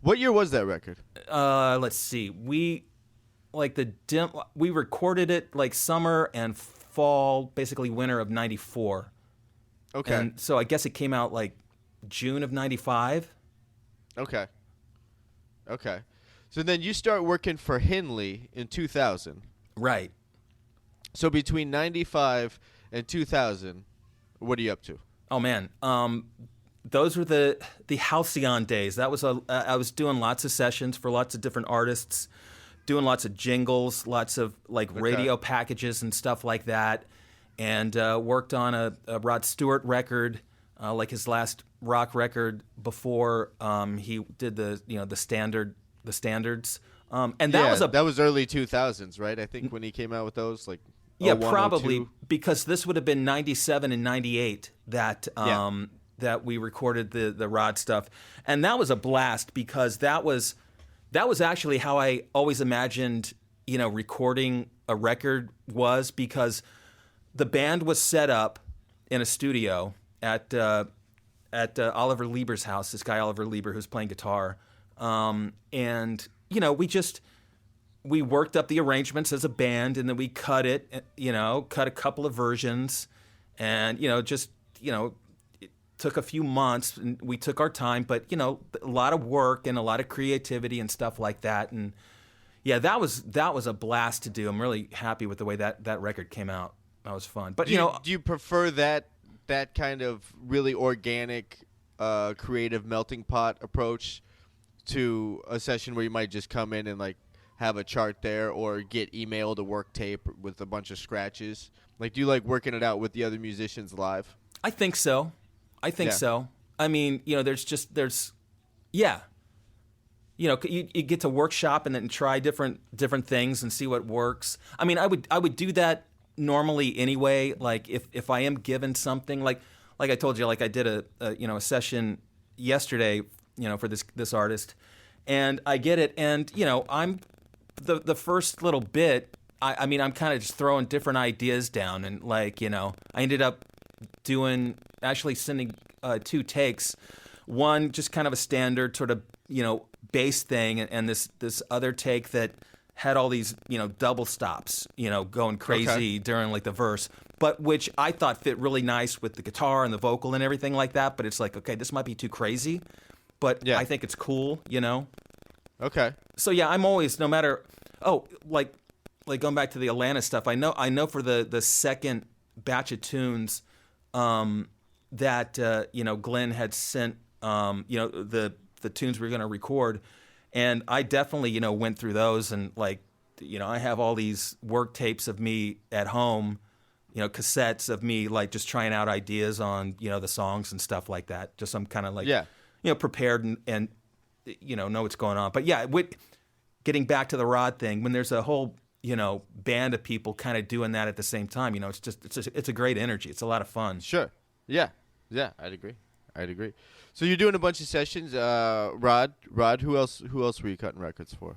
Speaker 1: What year was that record?
Speaker 2: Let's see. We recorded it like summer and fall, basically winter of '94.
Speaker 1: Okay.
Speaker 2: And so I guess it came out like June of '95.
Speaker 1: Okay. So then you start working for Henley in 2000.
Speaker 2: Right.
Speaker 1: So between 95 and 2000, what are you up to?
Speaker 2: Oh man, those were the halcyon days. That was I was doing lots of sessions for lots of different artists, doing lots of jingles, lots of radio packages and stuff like that, and worked on a Rod Stewart record, like his last rock record before he did the standards. And that was
Speaker 1: early 2000s, right? I think when he came out with those, like
Speaker 2: probably
Speaker 1: 02.
Speaker 2: Because this would have been 97 and 98 that that we recorded the Rod stuff, and that was a blast because that was actually how I always imagined recording a record was, because the band was set up in a studio at at Oliver Lieber's house. This guy Oliver Lieber who's playing guitar, and we worked up the arrangements as a band, and then we cut it. Cut a couple of versions, and it took a few months, and we took our time, but a lot of work and a lot of creativity and stuff like that, and. Yeah, that was a blast to do. I'm really happy with the way that record came out. That was fun. But
Speaker 1: do you prefer that kind of really organic, creative melting pot approach to a session where you might just come in and like have a chart there, or get emailed a work tape with a bunch of scratches? Like, do you like working it out with the other musicians live?
Speaker 2: I think so. So. I mean, yeah. You get to workshop and then try different things and see what works. I mean, I would do that normally anyway. Like if I am given something, like I told you, like I did a session yesterday, for this artist, and I get it, and I'm the first little bit. I mean, I'm kind of just throwing different ideas down, and I ended up actually sending 2 takes. One just kind of a standard sort of bass thing, and this other take that had all these double stops going crazy during like the verse, but which I thought fit really nice with the guitar and the vocal and everything like that. But it's like, okay, this might be too crazy, but I think it's cool.
Speaker 1: Okay. So
Speaker 2: yeah, I'm always, no matter like going back to the Alanis stuff, I know for the second batch of tunes that Glenn had sent the tunes we were going to record, and I definitely went through those, and I have all these work tapes of me at home, cassettes of me like just trying out ideas on the songs and stuff like that, just some kind of prepared and know what's going on. But yeah, getting back to the Rod thing, when there's a whole band of people kind of doing that at the same time, it's a great energy. It's a lot of fun.
Speaker 1: Sure. Yeah, I'd agree. So you're doing a bunch of sessions, Rod. Who else were you cutting records for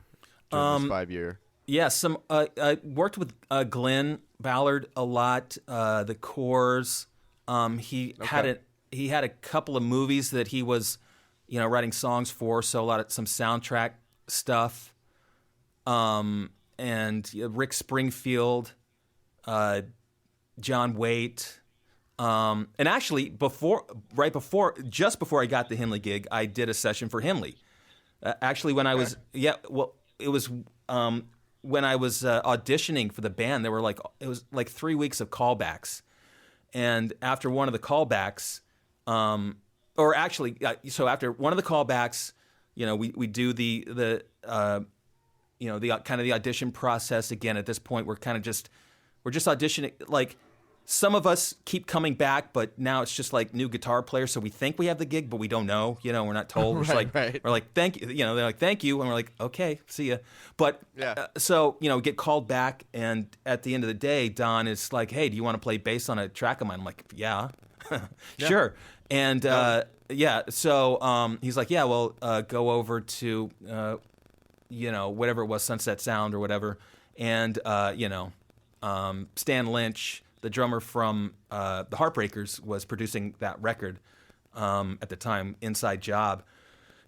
Speaker 1: during this 5-year?
Speaker 2: Yeah, I worked with Glenn Ballard a lot. The Corrs. He had a couple of movies that he was, writing songs for. So some soundtrack stuff. And Rick Springfield, John Waite. And actually, just before I got the Henley gig, I did a session for Henley. Actually, when I was, it was when I was auditioning for the band. It was like 3 weeks of callbacks, and after one of the callbacks, so after one of the callbacks, we do the kind of the audition process again. At this point, we're just auditioning. Like, some of us keep coming back, but now it's just like new guitar players. So we think we have the gig, but we don't know. We're not told. We're like, thank you. They're like, thank you, and we're like, okay, see ya. But so get called back, and at the end of the day, Don is like, hey, do you want to play bass on a track of mine? I'm like, yeah, sure. And so he's like, yeah, well, go over to whatever it was, Sunset Sound or whatever, and Stan Lynch, the drummer from the Heartbreakers, was producing that record at the time, Inside Job.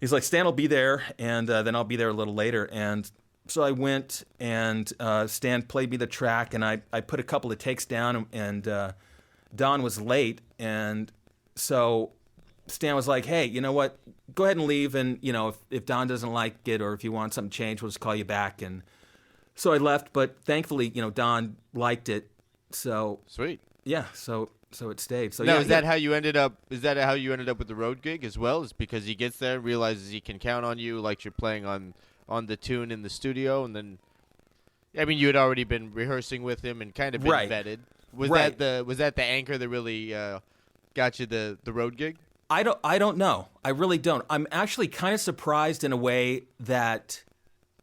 Speaker 2: He's like, Stan will be there, and then I'll be there a little later. And so I went, and Stan played me the track, and I put a couple of takes down, and Don was late, and so Stan was like, hey, you know what, go ahead and leave, and if Don doesn't like it, or if you want something changed, we'll just call you back. And so I left, but thankfully, Don liked it. So
Speaker 1: sweet.
Speaker 2: Yeah, so it stayed. So
Speaker 1: now, is that how you ended up? Is that how you ended up with the road gig as well? Is because he gets there, realizes he can count on you, like you're playing on the tune in the studio, and then, I mean, you had already been rehearsing with him and kind of been vetted. Was that the anchor that really got you the road gig?
Speaker 2: I don't know. I really don't. I'm actually kind of surprised in a way that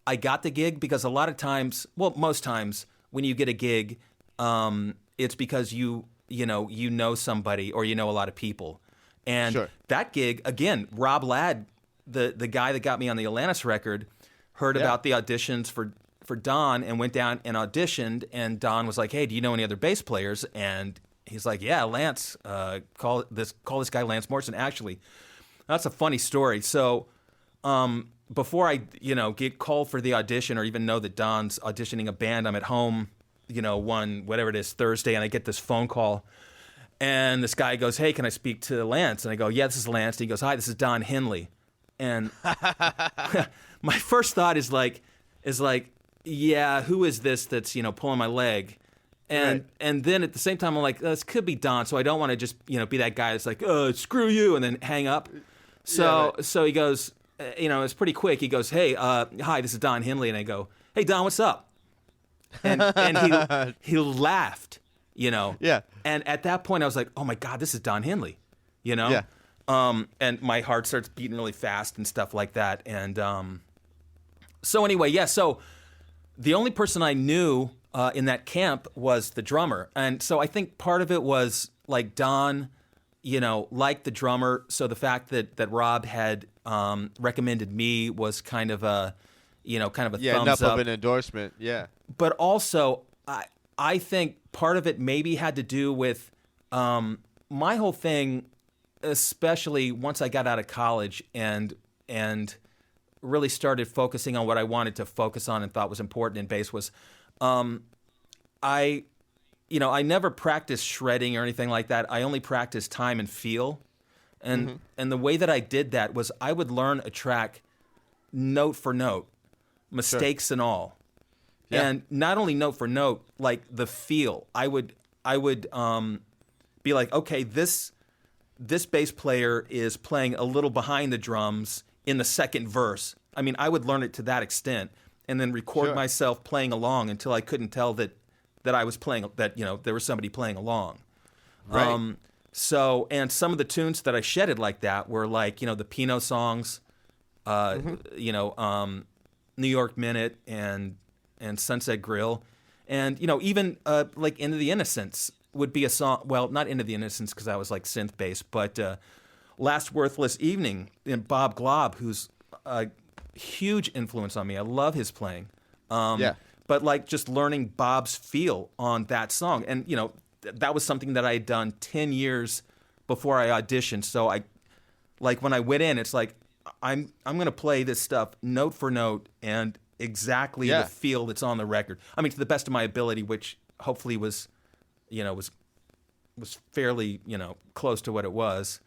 Speaker 2: I got the gig, because a lot of times, well, most times when you get a gig, it's because you know somebody, or a lot of people. And that gig, again, Rob Ladd, the guy that got me on the Alanis record, heard about the auditions for Don and went down and auditioned, and Don was like, hey, do you know any other bass players? And he's like, yeah, Lance, call this guy Lance Morrison. Actually, that's a funny story. So before I, get called for the audition or even know that Don's auditioning a band, I'm at home, whatever it is, Thursday, and I get this phone call. And this guy goes, hey, can I speak to Lance? And I go, yeah, this is Lance. And he goes, hi, this is Don Henley. And my first thought is like, yeah, who is this that's, pulling my leg? And then at the same time, I'm like, this could be Don. So I don't want to just, be that guy that's like, screw you, and then hang up. So he goes, it's pretty quick. He goes, hey, hi, this is Don Henley. And I go, hey, Don, what's up? And he laughed,
Speaker 1: Yeah.
Speaker 2: And at that point, I was like, oh, my God, this is Don Henley,
Speaker 1: Yeah.
Speaker 2: And my heart starts beating really fast and stuff like that. And so anyway, so the only person I knew in that camp was the drummer. And so I think part of it was like Don, liked the drummer. So the fact that Rob had recommended me was kind of a thumbs
Speaker 1: enough
Speaker 2: up.
Speaker 1: of an endorsement. Yeah.
Speaker 2: But also, I think part of it maybe had to do with my whole thing, especially once I got out of college and really started focusing on what I wanted to focus on and thought was important in bass was, I never practiced shredding or anything like that. I only practiced time and feel. And the way that I did that was I would learn a track note for note, mistakes and all. Yeah. And not only note for note, like the feel. I would be like, okay, this bass player is playing a little behind the drums in the second verse. I mean, I would learn it to that extent and then record myself playing along until I couldn't tell that I was playing, that, there was somebody playing along.
Speaker 1: Right.
Speaker 2: So, and some of the tunes that I shedded like that were like, the Pinot songs, New York Minute and Sunset Grill. And, even like Into the Innocence would be a song. Well, not Into the Innocence because I was like synth bass, but Last Worthless Evening in Bob Glob, who's a huge influence on me. I love his playing. But like just learning Bob's feel on that song. And, that was something that I had done 10 years before I auditioned. So when I went in, it's like, I'm going to play this stuff note for note and exactly the feel that's on the record. I mean, to the best of my ability, which hopefully was fairly, close to what it was.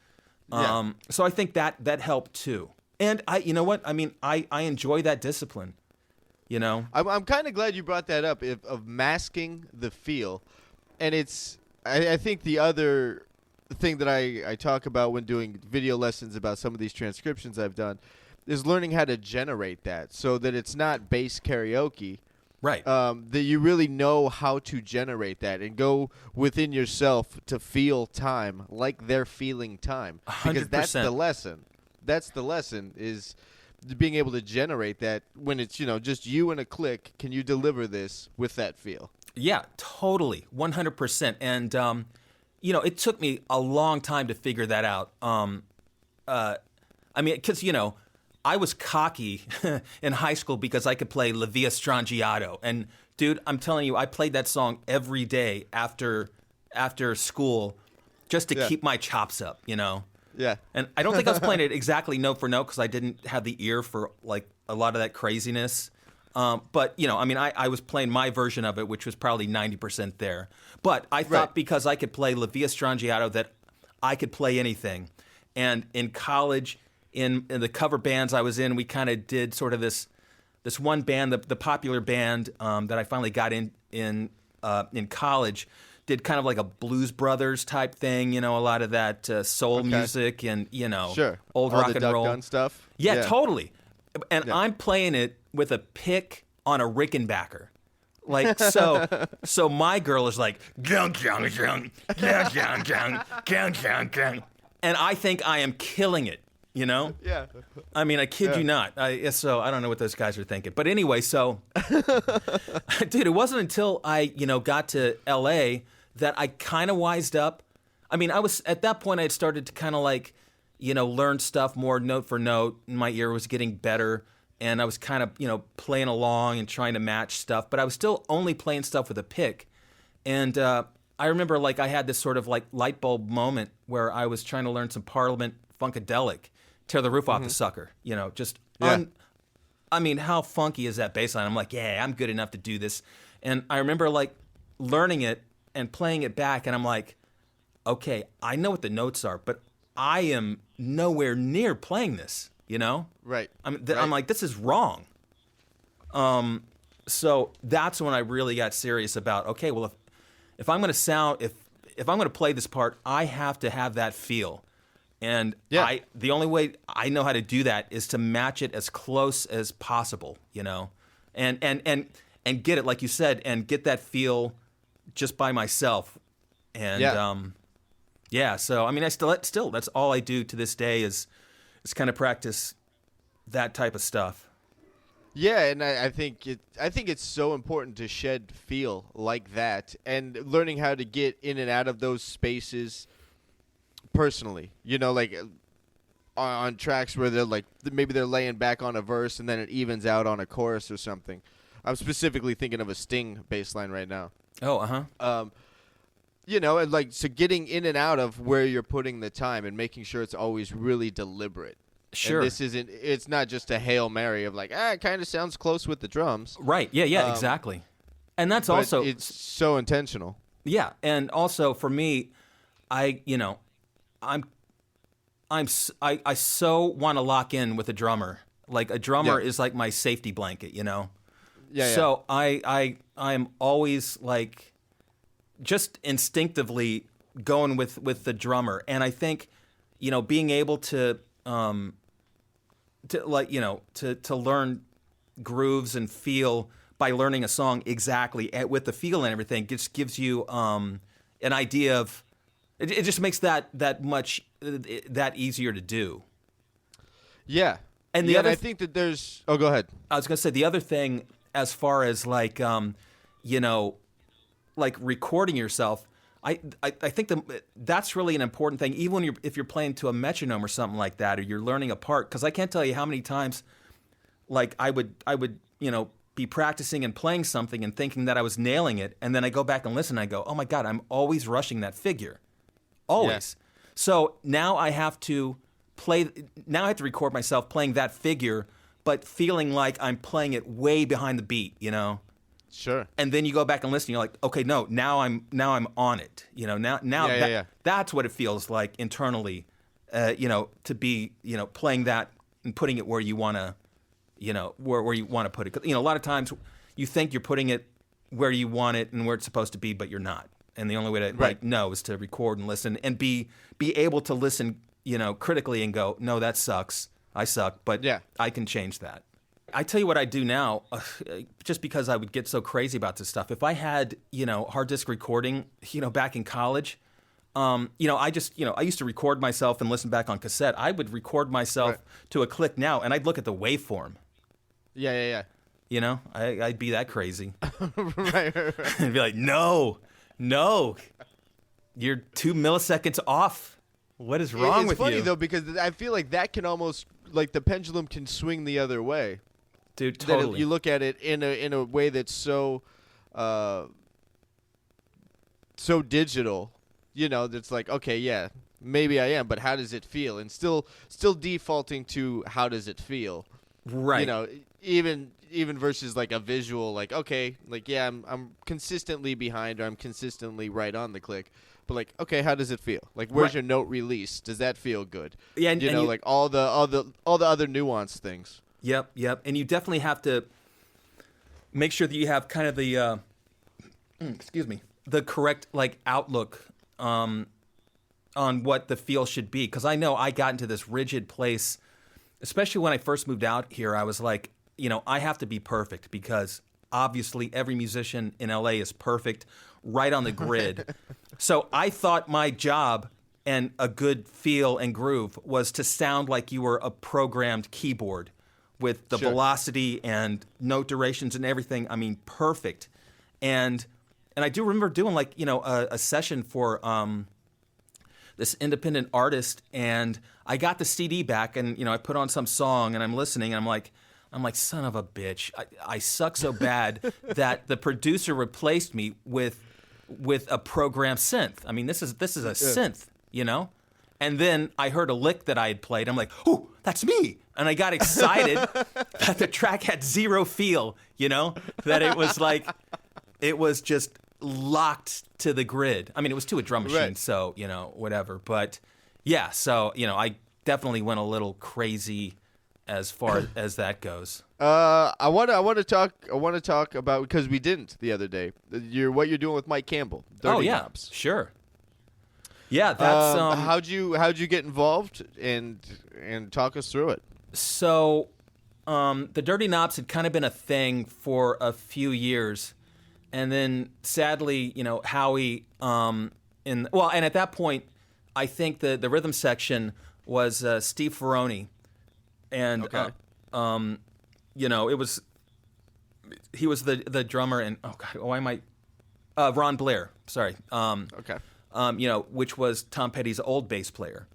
Speaker 2: So I think that helped too. And I enjoy that discipline,
Speaker 1: I'm kind of glad you brought that up of masking the feel. And I think the other thing that I talk about when doing video lessons about some of these transcriptions I've done is learning how to generate that so that it's not bass karaoke.
Speaker 2: Right.
Speaker 1: That you really know how to generate that and go within yourself to feel time like they're feeling time.
Speaker 2: 100%.
Speaker 1: Because that's the lesson. That's the lesson is being able to generate that when it's, just you and a click. Can you deliver this with that feel?
Speaker 2: Yeah, totally. 100%. And, it took me a long time to figure that out. Because, I was cocky in high school because I could play La Via Strangiato. And, dude, I'm telling you, I played that song every day after school just to keep my chops up,
Speaker 1: Yeah.
Speaker 2: And I don't think I was playing it exactly note for note because I didn't have the ear for, like, a lot of that craziness. But, I was playing my version of it, which was probably 90% there. But I thought because I could play La Via Strangiato that I could play anything. And in college, in the cover bands I was in, we kind of did sort of this one band, the popular band that I finally got in college, did kind of like a Blues Brothers type thing, a lot of that soul music and, old
Speaker 1: all
Speaker 2: rock
Speaker 1: the
Speaker 2: and
Speaker 1: Duck
Speaker 2: roll.
Speaker 1: Gun stuff.
Speaker 2: Yeah, totally. And I'm playing it with a pick on a Rickenbacker. Like, so my girl is like, gung, gung, gung, gung, gung, gung, gung, gung, gung. And I think I am killing it,
Speaker 1: Yeah.
Speaker 2: I mean, I kid you not. So I don't know what those guys are thinking. But anyway, so, dude, it wasn't until I, got to L.A. that I kind of wised up. I mean, at that point, I had started to kind of like, learn stuff more note for note. And my ear was getting better. And I was kind of, playing along and trying to match stuff. But I was still only playing stuff with a pick. And I remember like I had this sort of like light bulb moment where I was trying to learn some Parliament Funkadelic, tear the roof off the sucker, just I mean, how funky is that bass line? I'm like, yeah, I'm good enough to do this. And I remember like learning it and playing it back, and I'm like, okay, I know what the notes are, but I am nowhere near playing this,
Speaker 1: Right.
Speaker 2: I'm like, this is wrong. So that's when I really got serious about, okay, well, if I'm going to if I'm going to play this part, I have to have that feel. And the only way I know how to do that is to match it as close as possible, and get it, like you said, and get that feel just by myself. And so I mean, I still that's all I do to this day is kind of practice that type of stuff.
Speaker 1: Yeah, and I think it's so important to shed feel like that, and learning how to get in and out of those spaces personally. Like on tracks where they're like maybe they're laying back on a verse and then it evens out on a chorus or something. I'm specifically thinking of a Sting bass line right now.
Speaker 2: Oh,
Speaker 1: and like so getting in and out of where you're putting the time and making sure it's always really deliberate.
Speaker 2: Sure.
Speaker 1: And it's not just a Hail Mary of like, it kind of sounds close with the drums.
Speaker 2: Right. Yeah, exactly. And that's also,
Speaker 1: it's so intentional.
Speaker 2: Yeah. And also for me, I so want to lock in with a drummer. Like a drummer is like my safety blanket, Yeah. So I am always like just instinctively going with the drummer. And I think, being able to learn grooves and feel by learning a song exactly with the feel and everything just gives you an idea of it just makes that much that easier to do.
Speaker 1: Yeah.
Speaker 2: And
Speaker 1: I think that there's go ahead.
Speaker 2: I was going to say the other thing as far as like like recording yourself, I think that's really an important thing, even when if you're playing to a metronome or something like that, or you're learning a part. Because I can't tell you how many times, like I would be practicing and playing something and thinking that I was nailing it, and then I go back and listen, and I go, oh my God, I'm always rushing that figure, always. Yeah. So now I have to record myself playing that figure, but feeling like I'm playing it way behind the beat,
Speaker 1: Sure.
Speaker 2: And then you go back and listen. You're like, okay, no, now I'm on it. That's what it feels like internally. To be playing that and putting it where you want to, where you want to put it. 'Cause, a lot of times you think you're putting it where you want it and where it's supposed to be, but you're not. And the only way to know is to record and listen and be able to listen, critically and go, no, that sucks. I suck, but I can change that. I tell you what I do now, just because I would get so crazy about this stuff. If I had, hard disk recording, back in college, I used to record myself and listen back on cassette. I would record myself to a click now, and I'd look at the waveform.
Speaker 1: Yeah.
Speaker 2: I'd be that crazy.
Speaker 1: right.
Speaker 2: And be like, no, you're 2 milliseconds off. What is wrong with you?
Speaker 1: It's funny, though, because I feel like that can almost, like the pendulum can swing the other way.
Speaker 2: Dude, totally.
Speaker 1: You look at it in a way that's so digital, that's like, okay, yeah, maybe I am, but how does it feel? And still defaulting to how does it feel?
Speaker 2: Right.
Speaker 1: Even versus like a visual, like, okay, like, yeah, I'm consistently behind or I'm consistently right on the click. But like, okay, how does it feel? Like, where's your note release? Does that feel good?
Speaker 2: Yeah, and
Speaker 1: like all the other nuanced things.
Speaker 2: Yep. And you definitely have to make sure that you have kind of the the correct like outlook on what the feel should be. Because I know I got into this rigid place, especially when I first moved out here. I was like, I have to be perfect because obviously every musician in LA is perfect, right on the grid. So I thought my job and a good feel and groove was to sound like you were a programmed keyboard with the velocity and note durations and everything. I mean, perfect. And I do remember doing like, a session for this independent artist, and I got the CD back, and I put on some song and I'm listening, and I'm like, son of a bitch. I suck so bad that the producer replaced me with with a programmed synth. I mean, this is a synth, you know? And then I heard a lick that I had played. I'm like, oh, that's me. And I got excited that the track had zero feel, you know? That it was like, it was just locked to the grid. I mean, it was to a drum machine, so, you know, whatever. But yeah, so, you know, I definitely went a little crazy as far as that goes.
Speaker 1: I want to talk about, because we didn't the other day. What you're doing with Mike Campbell. Dirty Knobs.
Speaker 2: Sure. Yeah, that's
Speaker 1: how'd you get involved, and talk us through it.
Speaker 2: So, the Dirty Knobs had kind of been a thing for a few years, and then sadly, you know, Howie and at that point, I think the rhythm section was Steve Ferroni, and you know, he was the drummer, and Ron Blair, sorry. You know, which was Tom Petty's old bass player.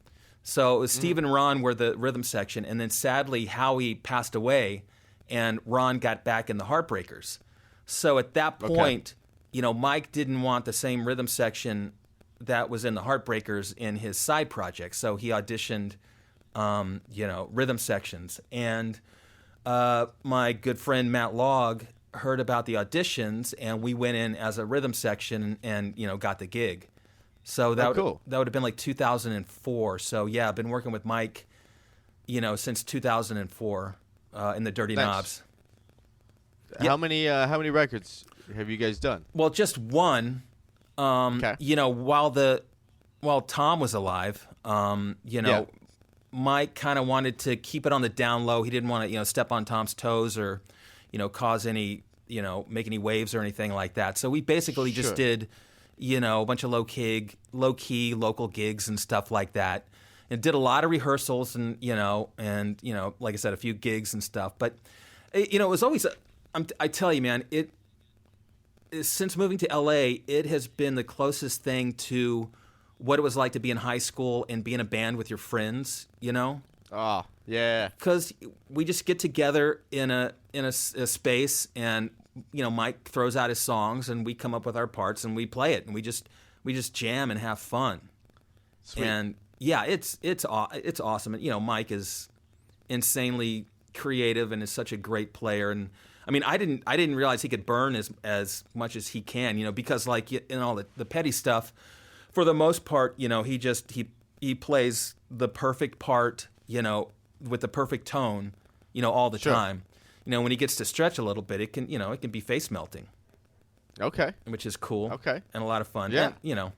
Speaker 2: So it was Steve and Ron were the rhythm section, and then sadly Howie passed away, and Ron got back in the Heartbreakers. So at that point, you know, Mike didn't want the same rhythm section that was in the Heartbreakers in his side project, so he auditioned, you know, rhythm sections. And my good friend Matt Logg heard about the auditions, and we went in as a rhythm section and you know, got the gig. So that would have been like 2004. So yeah, I've been working with Mike, you know, since 2004 in the Dirty Knobs.
Speaker 1: How many records have you guys done?
Speaker 2: Well, just one. You know, while Tom was alive, you know, Mike kind of wanted to keep it on the down low. He didn't want to, you know, step on Tom's toes or, you know, cause any, you know, make any waves or anything like that. So we basically just did, you know, a bunch of low key local gigs and stuff like that, and did a lot of rehearsals and you know, like I said, a few gigs and stuff. But you know, it was always I tell you, man, since moving to LA, it has been the closest thing to what it was like to be in high school and be in a band with your friends, you know?
Speaker 1: Oh, yeah.
Speaker 2: Because we just get together in a space, and you know, Mike throws out his songs, and we come up with our parts, and we play it, and we just jam and have fun.
Speaker 1: Sweet.
Speaker 2: And yeah, it's awesome. And you know, Mike is insanely creative and is such a great player. And I mean, I didn't realize he could burn as much as he can, you know, because like in all the Petty stuff, for the most part, you know, he plays the perfect part, you know, with the perfect tone, you know, all the time. You know, when he gets to stretch a little bit, it can be face melting.
Speaker 1: Okay.
Speaker 2: Which is cool.
Speaker 1: Okay.
Speaker 2: And a lot of fun.
Speaker 1: Yeah.
Speaker 2: And, you know.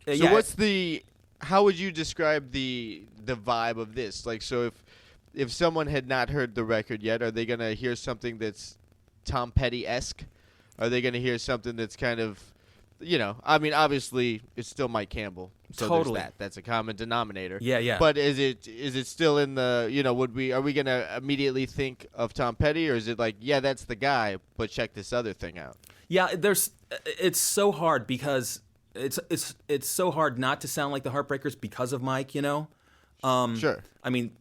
Speaker 1: So how would you describe the vibe of this? Like, so if someone had not heard the record yet, are they going to hear something that's Tom Petty-esque? Are they going to hear something that's kind of, you know, I mean, obviously it's still Mike Campbell. So
Speaker 2: totally.
Speaker 1: That's a common denominator.
Speaker 2: Yeah.
Speaker 1: But is it still in the, you know, are we going to immediately think of Tom Petty, or is it like, yeah, that's the guy, but check this other thing out?
Speaker 2: Yeah, it's so hard because it's so hard not to sound like the Heartbreakers because of Mike, you know?
Speaker 1: Sure.
Speaker 2: I mean,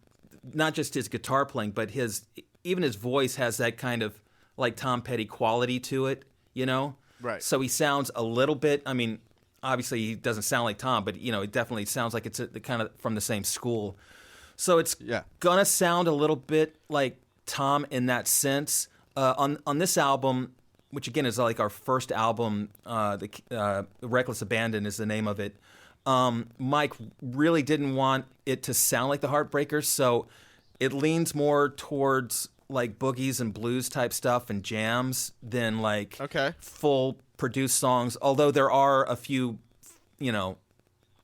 Speaker 2: not just his guitar playing, but even his voice has that kind of like Tom Petty quality to it, you know?
Speaker 1: Right.
Speaker 2: So he sounds a little bit, I mean, obviously he doesn't sound like Tom, but you know, it definitely sounds like it's kind of from the same school. So it's gonna sound a little bit like Tom in that sense. On this album, which again is like our first album, the Reckless Abandon is the name of it. Mike really didn't want it to sound like the Heartbreakers, so it leans more towards like boogies and blues type stuff and jams than like full produced songs. Although there are a few, you know,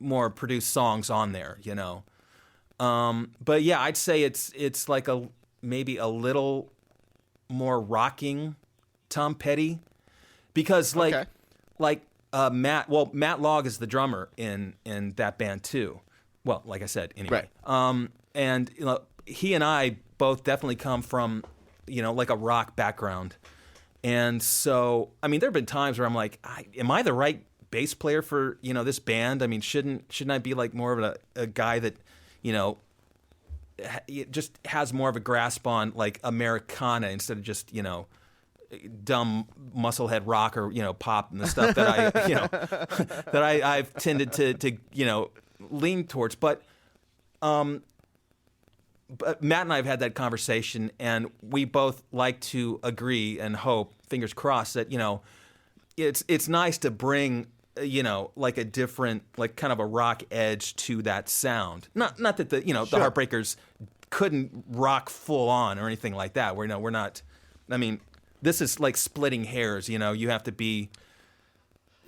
Speaker 2: more produced songs on there, you know. But yeah, I'd say it's like maybe a little more rocking Tom Petty, because like Matt Logg is the drummer in that band too. Well, like I said, anyway.
Speaker 1: Right.
Speaker 2: And you know, he and I both definitely come from, you know, like a rock background. And so, I mean, there have been times where I'm like, am I the right bass player for, you know, this band? I mean, shouldn't I be like more of a guy that, you know, just has more of a grasp on like Americana instead of just, you know, dumb musclehead rock or pop and the stuff that I that I've tended to lean towards. But Matt and I have had that conversation, and we both like to agree and hope, fingers crossed, that it's nice to bring like a different, like kind of a rock edge to that sound. Not that the
Speaker 1: Sure.
Speaker 2: the Heartbreakers couldn't rock full on or anything like that. We're not. I mean, this is like splitting hairs. You have to be.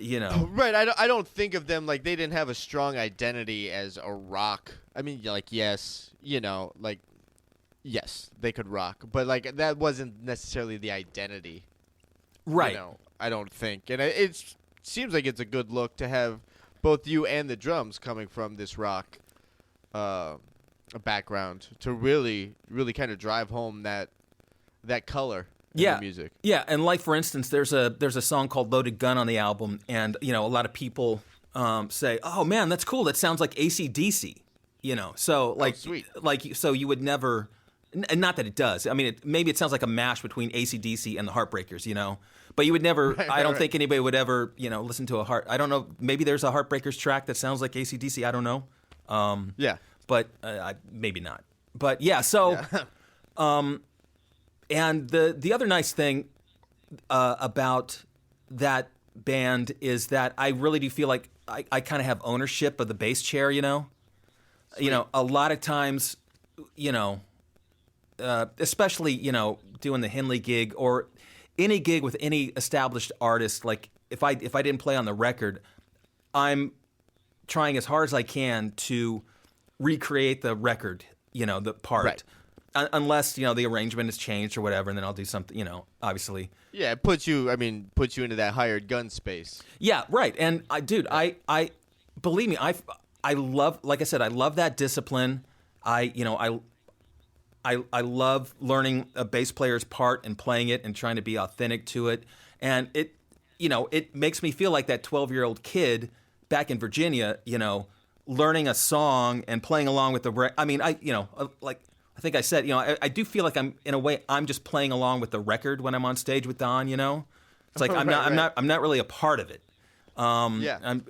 Speaker 1: Right. I don't think of them like they didn't have a strong identity as a rock. I mean, like yes, yes, they could rock, but like that wasn't necessarily the identity.
Speaker 2: Right.
Speaker 1: I don't think, and it seems like it's a good look to have both you and the drums coming from this rock background to really, really kind of drive home that color in the music.
Speaker 2: Yeah, and like for instance, there's a song called "Loaded Gun" on the album, and a lot of people say, "Oh man, that's cool. That sounds like AC/DC." So like,
Speaker 1: sweet.
Speaker 2: So you would never, and not that it does. I mean, maybe it sounds like a mash between AC/DC and the Heartbreakers, but you would never. I don't think anybody would ever, listen to I don't know. Maybe there's a Heartbreakers track that sounds like AC/DC. I don't know.
Speaker 1: Yeah,
Speaker 2: but maybe not. But yeah, so. Yeah. And the other nice thing about that band is that I really do feel like I kind of have ownership of the bass chair,
Speaker 1: Sweet.
Speaker 2: A lot of times, especially, doing the Henley gig or any gig with any established artist, like if I didn't play on the record, I'm trying as hard as I can to recreate the record, the part.
Speaker 1: Right.
Speaker 2: Unless, the arrangement has changed or whatever, and then I'll do something, obviously.
Speaker 1: Yeah, it puts you into that hired gun space.
Speaker 2: Yeah, right. And I believe me, I love, like I said, I love that discipline. I love learning a bass player's part and playing it and trying to be authentic to it. And it makes me feel like that 12-year-old kid back in Virginia, learning a song and playing along with I think I said, I do feel like I'm just playing along with the record when I'm on stage with Don, It's like I'm not really a part of it. I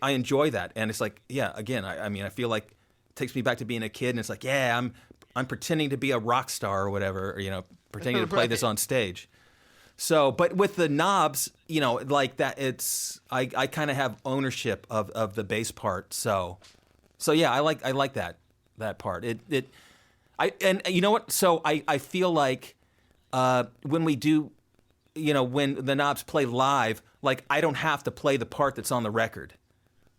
Speaker 2: enjoy that, and it's like, yeah, again, I feel like it takes me back to being a kid, and it's like, yeah, I'm pretending to be a rock star or whatever, or, pretending to play this on stage. So, but with the knobs, like that, I kind of have ownership of the bass part. So yeah, I like that part. And you know what? So I feel like when we do, when the knobs play live, like I don't have to play the part that's on the record.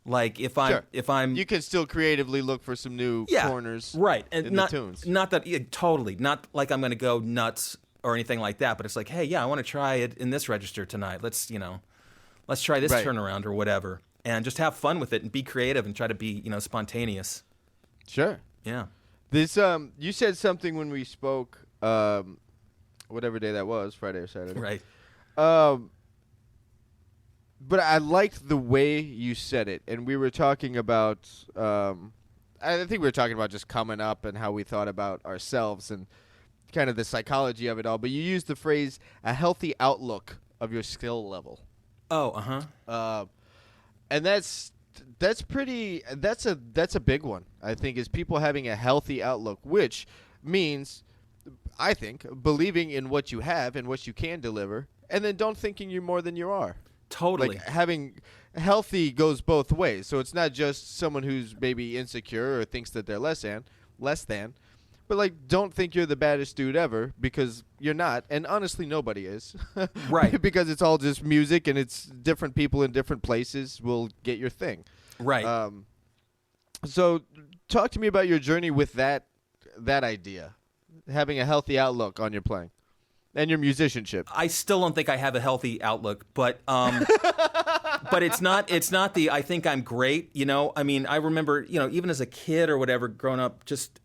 Speaker 2: Like if I'm
Speaker 1: you can still creatively look for some new corners,
Speaker 2: right? And
Speaker 1: in the tunes.
Speaker 2: Not that totally, not like I'm going to go nuts or anything like that. But it's like, hey, yeah, I want to try it in this register tonight. Let's try this turnaround or whatever, and just have fun with it and be creative and try to be spontaneous.
Speaker 1: Sure.
Speaker 2: Yeah.
Speaker 1: This you said something when we spoke, whatever day that was, Friday or Saturday.
Speaker 2: Right.
Speaker 1: But I liked the way you said it, and we were talking about. I think we were talking about just coming up and how we thought about ourselves and kind of the psychology of it all. But you used the phrase "a healthy outlook of your skill level."
Speaker 2: Oh,
Speaker 1: and that's a big one, I think, is people having a healthy outlook, which means, I think, believing in what you have and what you can deliver, and then don't thinking you're more than you are.
Speaker 2: Totally.
Speaker 1: Like having healthy goes both ways. So it's not just someone who's maybe insecure or thinks that they're less than, but like don't think you're the baddest dude ever, because you're not, and honestly nobody is.
Speaker 2: Right.
Speaker 1: Because it's all just music, and it's different people in different places will get your thing.
Speaker 2: Right.
Speaker 1: So talk to me about your journey with that idea, having a healthy outlook on your playing and your musicianship.
Speaker 2: I still don't think I have a healthy outlook, but but it's not the I think I'm great, I mean, I remember, even as a kid or whatever, growing up, just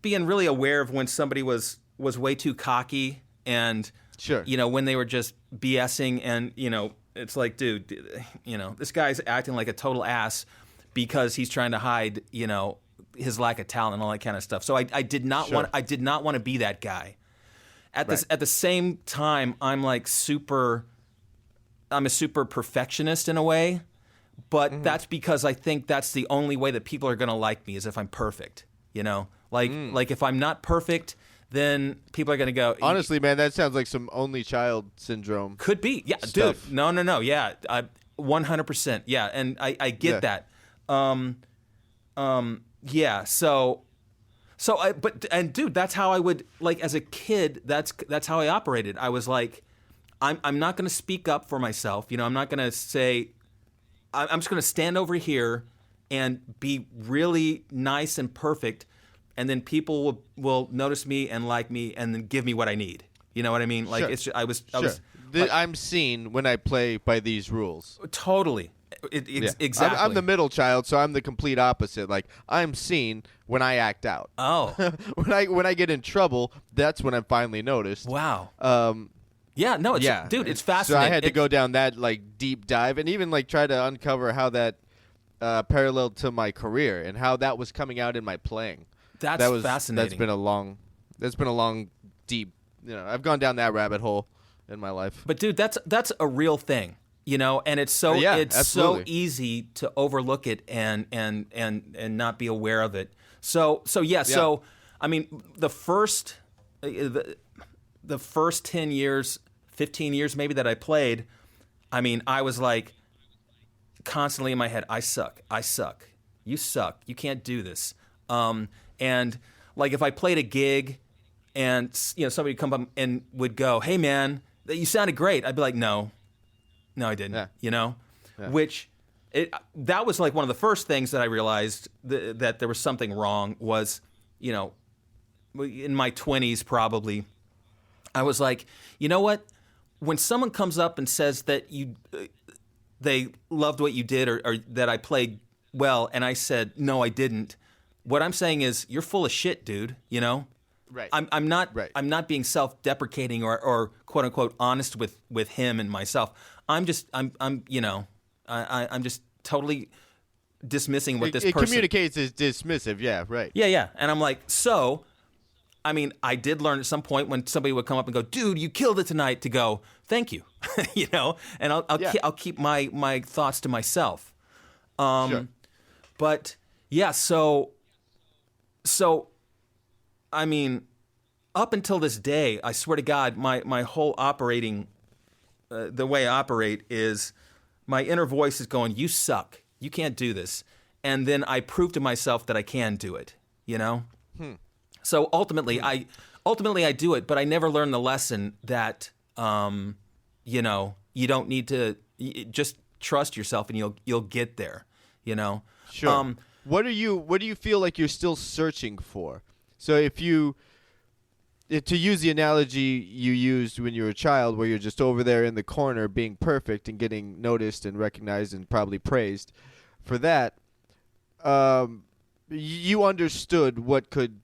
Speaker 2: being really aware of when somebody was way too cocky, and
Speaker 1: sure,
Speaker 2: when they were just BSing, and it's like, dude, this guy's acting like a total ass because he's trying to hide, his lack of talent and all that kind of stuff. So I did not
Speaker 1: Sure.
Speaker 2: want to be that guy. At
Speaker 1: Right.
Speaker 2: the same time, I'm a super perfectionist in a way, but that's because I think that's the only way that people are going to like me is if I'm perfect. Like if I'm not perfect, then people are going to go.
Speaker 1: Honestly, man, that sounds like some only child syndrome.
Speaker 2: Could be, yeah,
Speaker 1: stuff.
Speaker 2: dude. No, yeah, 100%, yeah, and I get that. Yeah. Dude, that's how I would like as a kid. That's how I operated. I was like, I'm not going to speak up for myself. I'm not going to say. I'm just going to stand over here and be really nice and perfect, and then people will notice me and like me and then give me what I need. You know what I mean? Like
Speaker 1: Sure.
Speaker 2: I was.
Speaker 1: I'm seen when I play by these rules.
Speaker 2: Totally. Exactly.
Speaker 1: I'm the middle child, so I'm the complete opposite. Like I'm seen when I act out.
Speaker 2: Oh.
Speaker 1: when I get in trouble, that's when I'm finally noticed.
Speaker 2: Wow.
Speaker 1: Yeah,
Speaker 2: no, dude, it's fascinating.
Speaker 1: So I had to go down that like deep dive and even like try to uncover how that paralleled to my career and how that was coming out in my playing.
Speaker 2: That's fascinating.
Speaker 1: That's been a long, deep. I've gone down that rabbit hole in my life.
Speaker 2: But dude, that's a real thing, and it's so so easy to overlook it and not be aware of it. So I mean, the first 10 years, 15 years maybe that I played, I mean, I was like constantly in my head, I suck, you suck, you can't do this. And like if I played a gig and somebody would come up and would go, hey man, you sounded great, I'd be like, no I didn't. Yeah. Which that was like one of the first things that I realized that there was something wrong was, in my 20s probably, I was like, you know what? When someone comes up and says that they loved what you did or that I played well, and I said, no, I didn't, what I'm saying is you're full of shit, dude,
Speaker 1: Right.
Speaker 2: I'm not
Speaker 1: Right.
Speaker 2: I'm not being self-deprecating or quote unquote honest with him and myself. I'm just totally dismissing what this person
Speaker 1: communicates as dismissive. Yeah, right.
Speaker 2: Yeah. And I'm like, so I mean, I did learn at some point when somebody would come up and go, dude, you killed it tonight, to go, thank you. And I'll keep my thoughts to myself.
Speaker 1: Sure.
Speaker 2: But yeah, so I mean, up until this day, I swear to God, my whole operating, the way I operate is my inner voice is going, you suck. You can't do this. And then I prove to myself that I can do it, So ultimately I do it, but I never learned the lesson that, you don't need to just trust yourself and you'll get there,
Speaker 1: Sure. What do you feel like you're still searching for? So to use the analogy you used when you were a child, where you're just over there in the corner being perfect and getting noticed and recognized and probably praised for that, you understood what could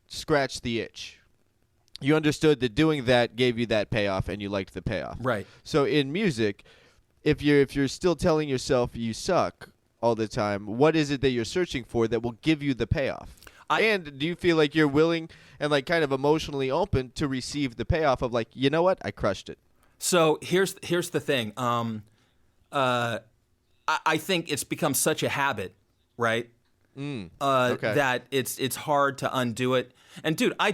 Speaker 1: scratch the itch. You understood that doing that gave you that payoff and you liked the payoff.
Speaker 2: Right.
Speaker 1: So in music, if you're still telling yourself you suck all the time, what is it that you're searching for that will give you the payoff? And do you feel like you're willing and like kind of emotionally open to receive the payoff of like, you know what, I crushed it?
Speaker 2: So here's the thing. I think it's become such a habit, right?
Speaker 1: Okay.
Speaker 2: That it's hard to undo it. And dude, I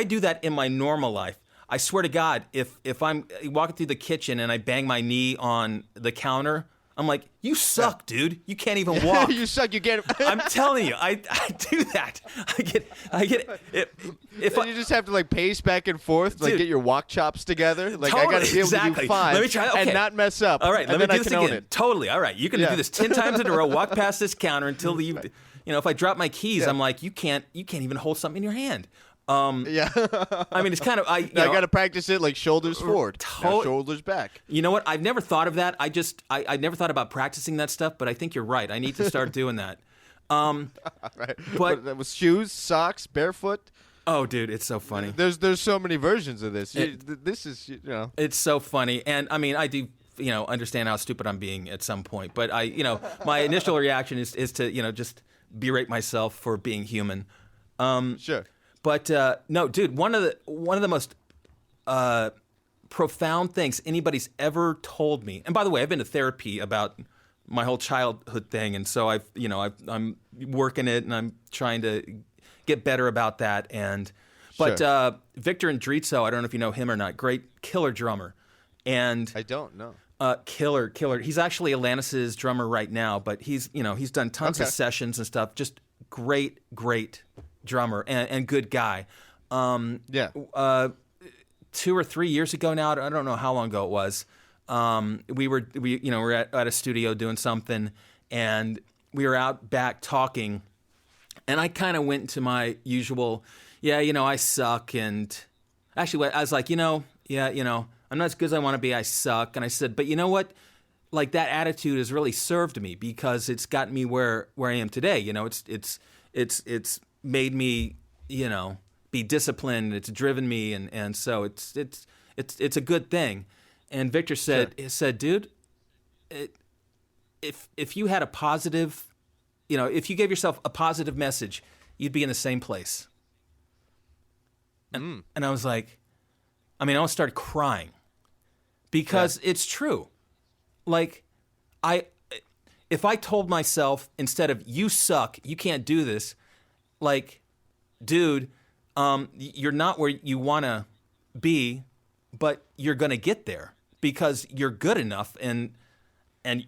Speaker 2: do that in my normal life. I swear to God, if I'm walking through the kitchen and I bang my knee on the counter, I'm like, you suck, dude. You can't even walk.
Speaker 1: You suck. You can't.
Speaker 2: I'm telling you, I do that. I get it.
Speaker 1: You just have to like pace back and forth, like
Speaker 2: Dude,
Speaker 1: get your walk chops together. Like
Speaker 2: totally,
Speaker 1: I got to be able to do 5
Speaker 2: Let me try, okay.
Speaker 1: and not mess up.
Speaker 2: All right,
Speaker 1: and
Speaker 2: let me
Speaker 1: then
Speaker 2: do
Speaker 1: I
Speaker 2: this
Speaker 1: can
Speaker 2: again.
Speaker 1: own it.
Speaker 2: Totally. All right, you can do this 10 times in a row. Walk past this counter until if I drop my keys, I'm like, you can't even hold something in your hand.
Speaker 1: Yeah.
Speaker 2: I mean, it's kind of
Speaker 1: I got to practice it like shoulders forward, now shoulders back.
Speaker 2: You know what? I've never thought of that. I never thought about practicing that stuff, but I think you're right. I need to start doing that.
Speaker 1: Right.
Speaker 2: But
Speaker 1: that was shoes, socks, barefoot.
Speaker 2: Oh, dude, it's so funny.
Speaker 1: There's so many versions of this. This is
Speaker 2: It's so funny, and I mean, I do understand how stupid I'm being at some point, but my initial reaction is to just berate myself for being human.
Speaker 1: Sure.
Speaker 2: But no, dude, one of the most profound things anybody's ever told me. And by the way, I've been to therapy about my whole childhood thing, and so I'm working it, and I'm trying to get better about that. But
Speaker 1: Sure.
Speaker 2: Victor Andrizzo, I don't know if you know him or not, great killer drummer, and
Speaker 1: I don't know.
Speaker 2: killer. He's actually Alanis's drummer right now, but he's done tons of sessions and stuff. Just great drummer and good guy.
Speaker 1: Yeah.
Speaker 2: 2 or 3 years ago now, I don't know how long ago it was. We were at a studio doing something, and we were out back talking, and I kind of went into my usual, I suck, and actually I was like, I'm not as good as I want to be. I suck, and I said, but you know what? Like, that attitude has really served me because it's gotten me where I am today. It's made me, be disciplined. It's driven me, and so it's a good thing. And Victor said, dude, if you had a positive, if you gave yourself a positive message, you'd be in the same place. And I was like, I almost started crying because it's true. Like, if I told myself instead of you suck, you can't do this, like, dude, you're not where you want to be, but you're going to get there because you're good enough and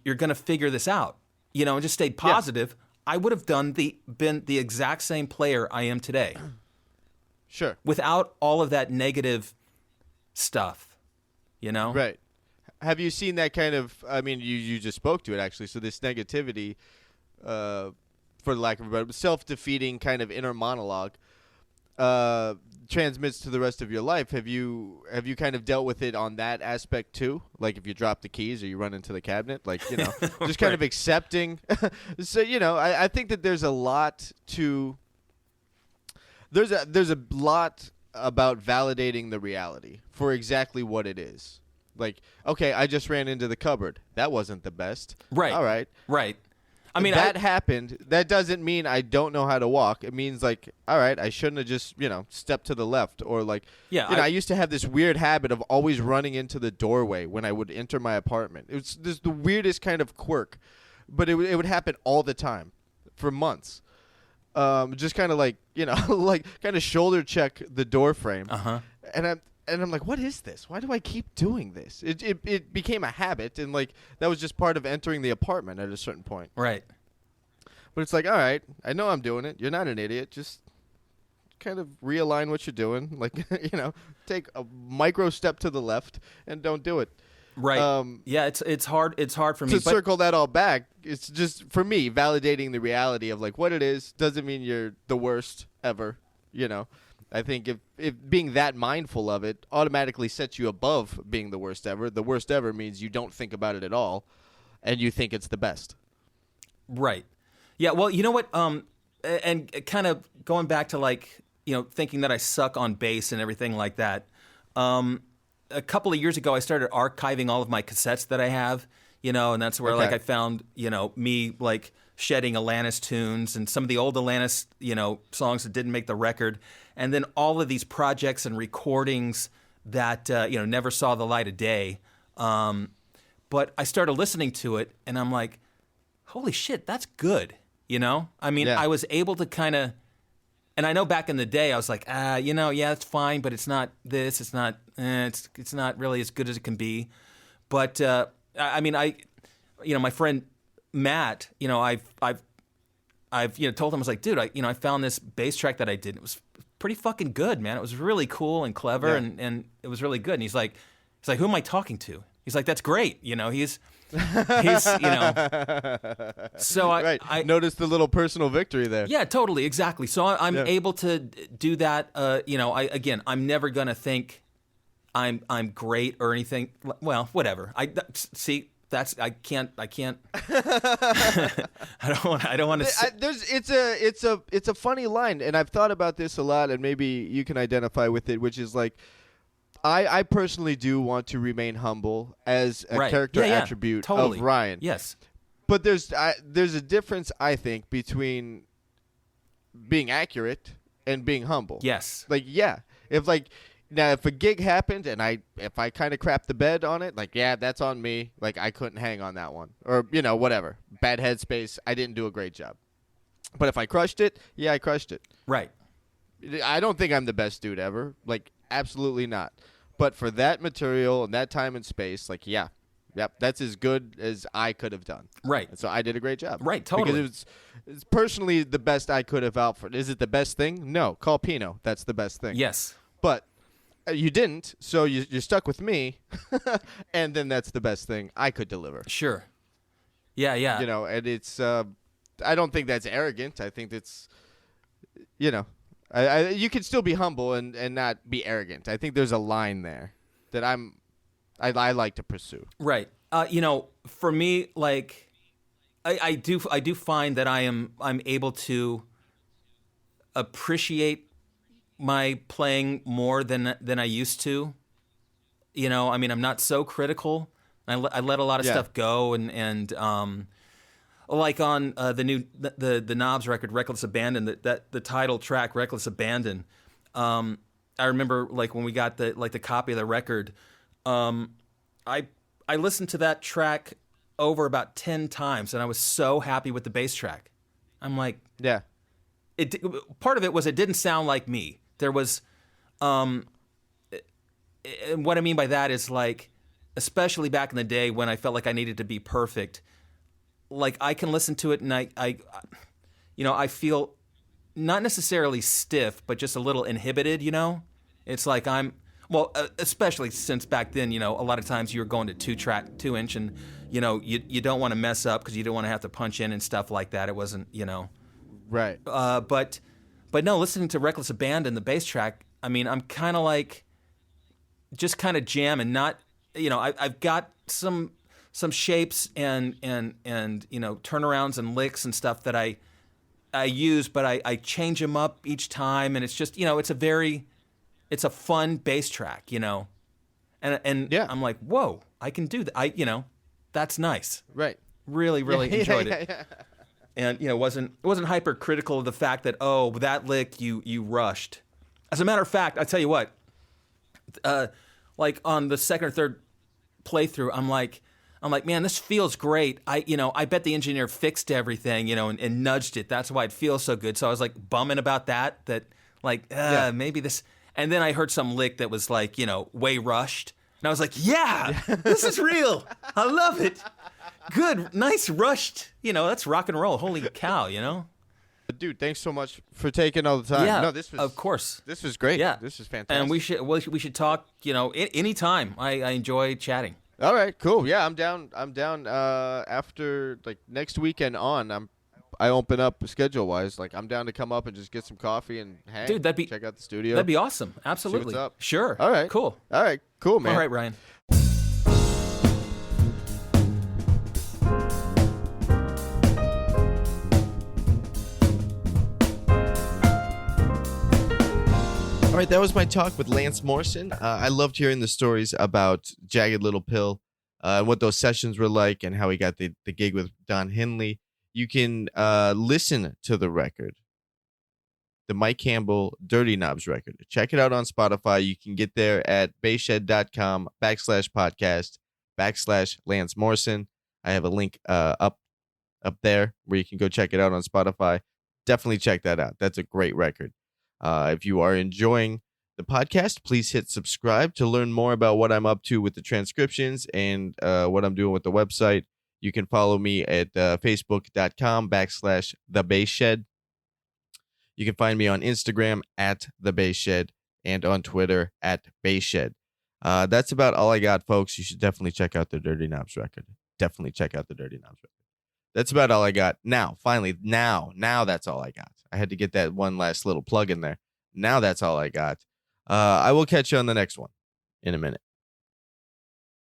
Speaker 2: you're going to figure this out, and just stayed positive, I would have been the exact same player I am today.
Speaker 1: Sure.
Speaker 2: Without all of that negative stuff,
Speaker 1: Right. Have you seen that kind of, you just spoke to it actually, so this negativity, for lack of a better, self-defeating kind of inner monologue, transmits to the rest of your life. Have you kind of dealt with it on that aspect too? Like, if you drop the keys or you run into the cabinet, like, just kind of accepting. So, I think that there's a lot about validating the reality for exactly what it is. Like, okay, I just ran into the cupboard. That wasn't the best.
Speaker 2: Right.
Speaker 1: All right.
Speaker 2: Right.
Speaker 1: That happened. That doesn't mean I don't know how to walk. It means, like, all right, I shouldn't have just, stepped to the left. Or, like, I used to have this weird habit of always running into the doorway when I would enter my apartment. It was the weirdest kind of quirk. But it would happen all the time for months. Just kind of like, like kind of shoulder check the door frame.
Speaker 2: Uh-huh.
Speaker 1: And I'm like, what is this? Why do I keep doing this? It became a habit, and, like, that was just part of entering the apartment at a certain point.
Speaker 2: Right.
Speaker 1: But it's like, all right, I know I'm doing it. You're not an idiot. Just kind of realign what you're doing. Like, take a micro step to the left and don't do it.
Speaker 2: Right. It's hard. It's hard for me
Speaker 1: to circle that all back. It's just, for me, validating the reality of, like, what it is doesn't mean you're the worst ever. I think if being that mindful of it automatically sets you above being the worst ever. The worst ever means you don't think about it at all, and you think it's the best.
Speaker 2: Right. Yeah. Well, you know what? And kind of going back to, like, thinking that I suck on bass and everything like that. A couple of years ago, I started archiving all of my cassettes that I have. And that's where, like, I found me, like, shedding Alanis tunes and some of the old Alanis songs that didn't make the record. And then all of these projects and recordings that, never saw the light of day. But I started listening to it, and I'm like, holy shit, that's good, I was able to kind of, and I know back in the day, I was like, it's fine, but it's not this, it's not, it's not really as good as it can be. But, my friend Matt, I've told him, I was like, dude, I found this bass track that I did. It was pretty fucking good, man. It was really cool and clever, and it was really good. And he's like, who am I talking to? He's like, that's great. He's so I
Speaker 1: noticed the little personal victory there.
Speaker 2: Yeah, totally. Exactly. So I'm able to do that. I'm never going to think I'm great or anything. Well, whatever. I can't. I don't want to.
Speaker 1: It's a funny line, and I've thought about this a lot, and maybe you can identify with it, which is like, I personally do want to remain humble as a character attribute of Ryan.
Speaker 2: Yes.
Speaker 1: But there's a difference, I think, between being accurate and being humble.
Speaker 2: Yes.
Speaker 1: Like, yeah, if a gig happened and if I kind of crapped the bed on it, like, yeah, that's on me. Like, I couldn't hang on that one, or whatever. Bad headspace. I didn't do a great job. But if I crushed it, yeah, I crushed it.
Speaker 2: Right.
Speaker 1: I don't think I'm the best dude ever. Like, absolutely not. But for that material and that time and space, like, yeah, yep, that's as good as I could have done.
Speaker 2: Right.
Speaker 1: And so I did a great job.
Speaker 2: Right, totally.
Speaker 1: Because it's personally the best I could have outfitted. Is it the best thing? No. Call Pino. That's the best thing.
Speaker 2: Yes.
Speaker 1: But you didn't, so you're stuck with me, and then that's the best thing I could deliver.
Speaker 2: Sure. Yeah, yeah.
Speaker 1: And it's I don't think that's arrogant. I think it's, you can still be humble and not be arrogant. I think there's a line there that I like to pursue.
Speaker 2: Right. For me, like, I do find that I'm able to appreciate my playing more than I used to. I mean, I'm not so critical. I let a lot of stuff go, and like on the Knobs record, Reckless Abandon, the title track, Reckless Abandon. I remember, like, when we got the copy of the record, I listened to that track over about 10 times, and I was so happy with the bass track. I'm like,
Speaker 1: yeah.
Speaker 2: Part of it was it didn't sound like me. There was, and what I mean by that is, like, especially back in the day when I felt like I needed to be perfect. Like, I can listen to it and I feel not necessarily stiff, but just a little inhibited. It's like especially since back then, a lot of times you were going to 2-inch, and you don't want to mess up because you don't want to have to punch in and stuff like that. It wasn't,
Speaker 1: right.
Speaker 2: But no, listening to Reckless Abandon, the bass track, I mean, I'm kind of like just kind of jamming. Not, I've got some shapes and turnarounds and licks and stuff that I use, but I change them up each time, and it's just, it's a fun bass track, and yeah. I'm like, whoa, I can do that. That's nice.
Speaker 1: Right.
Speaker 2: Really, really enjoyed it. Yeah. And wasn't hypercritical of the fact that, oh, that lick you rushed. As a matter of fact, I tell you what, like on the second or third playthrough, I'm like, man, this feels great. I bet the engineer fixed everything, and nudged it. That's why it feels so good. So I was like bumming about that maybe this. And then I heard some lick that was like, way rushed. And I was like, yeah, this is real. I love it. Good, nice rushed. That's rock and roll. Holy cow,
Speaker 1: Dude, thanks so much for taking all the time.
Speaker 2: Yeah,
Speaker 1: no, this was,
Speaker 2: of course.
Speaker 1: This was great.
Speaker 2: Yeah.
Speaker 1: This is fantastic.
Speaker 2: And we should talk, anytime. I enjoy chatting.
Speaker 1: All right, cool. Yeah, I'm down. After, like, next weekend on, I open up schedule-wise. Like, I'm down to come up and just get some coffee and hang.
Speaker 2: Dude,
Speaker 1: check out the studio.
Speaker 2: That'd be awesome. Absolutely.
Speaker 1: See what's up.
Speaker 2: Sure.
Speaker 1: All right.
Speaker 2: Cool.
Speaker 1: All right, cool, man.
Speaker 2: All right, Ryan.
Speaker 1: All right, that was my talk with Lance Morrison. I loved hearing the stories about Jagged Little Pill, and what those sessions were like, and how he got the gig with Don Henley. You can listen to the record, the Mike Campbell Dirty Knobs record. Check it out on Spotify. You can get there at basshed.com/podcast/Lance Morrison. I have a link up there where you can go check it out on Spotify. Definitely check that out. That's a great record. If you are enjoying the podcast, please hit subscribe to learn more about what I'm up to with the transcriptions and what I'm doing with the website. You can follow me at facebook.com/thebasshed. You can find me on Instagram at thebasshed and on Twitter at basshed. That's about all I got, folks. You should definitely check out the Dirty Knobs record. Definitely check out the Dirty Knobs record. That's about all I got. Now, finally, now that's all I got. I had to get that one last little plug in there. Now that's all I got. I will catch you on the next one in a minute.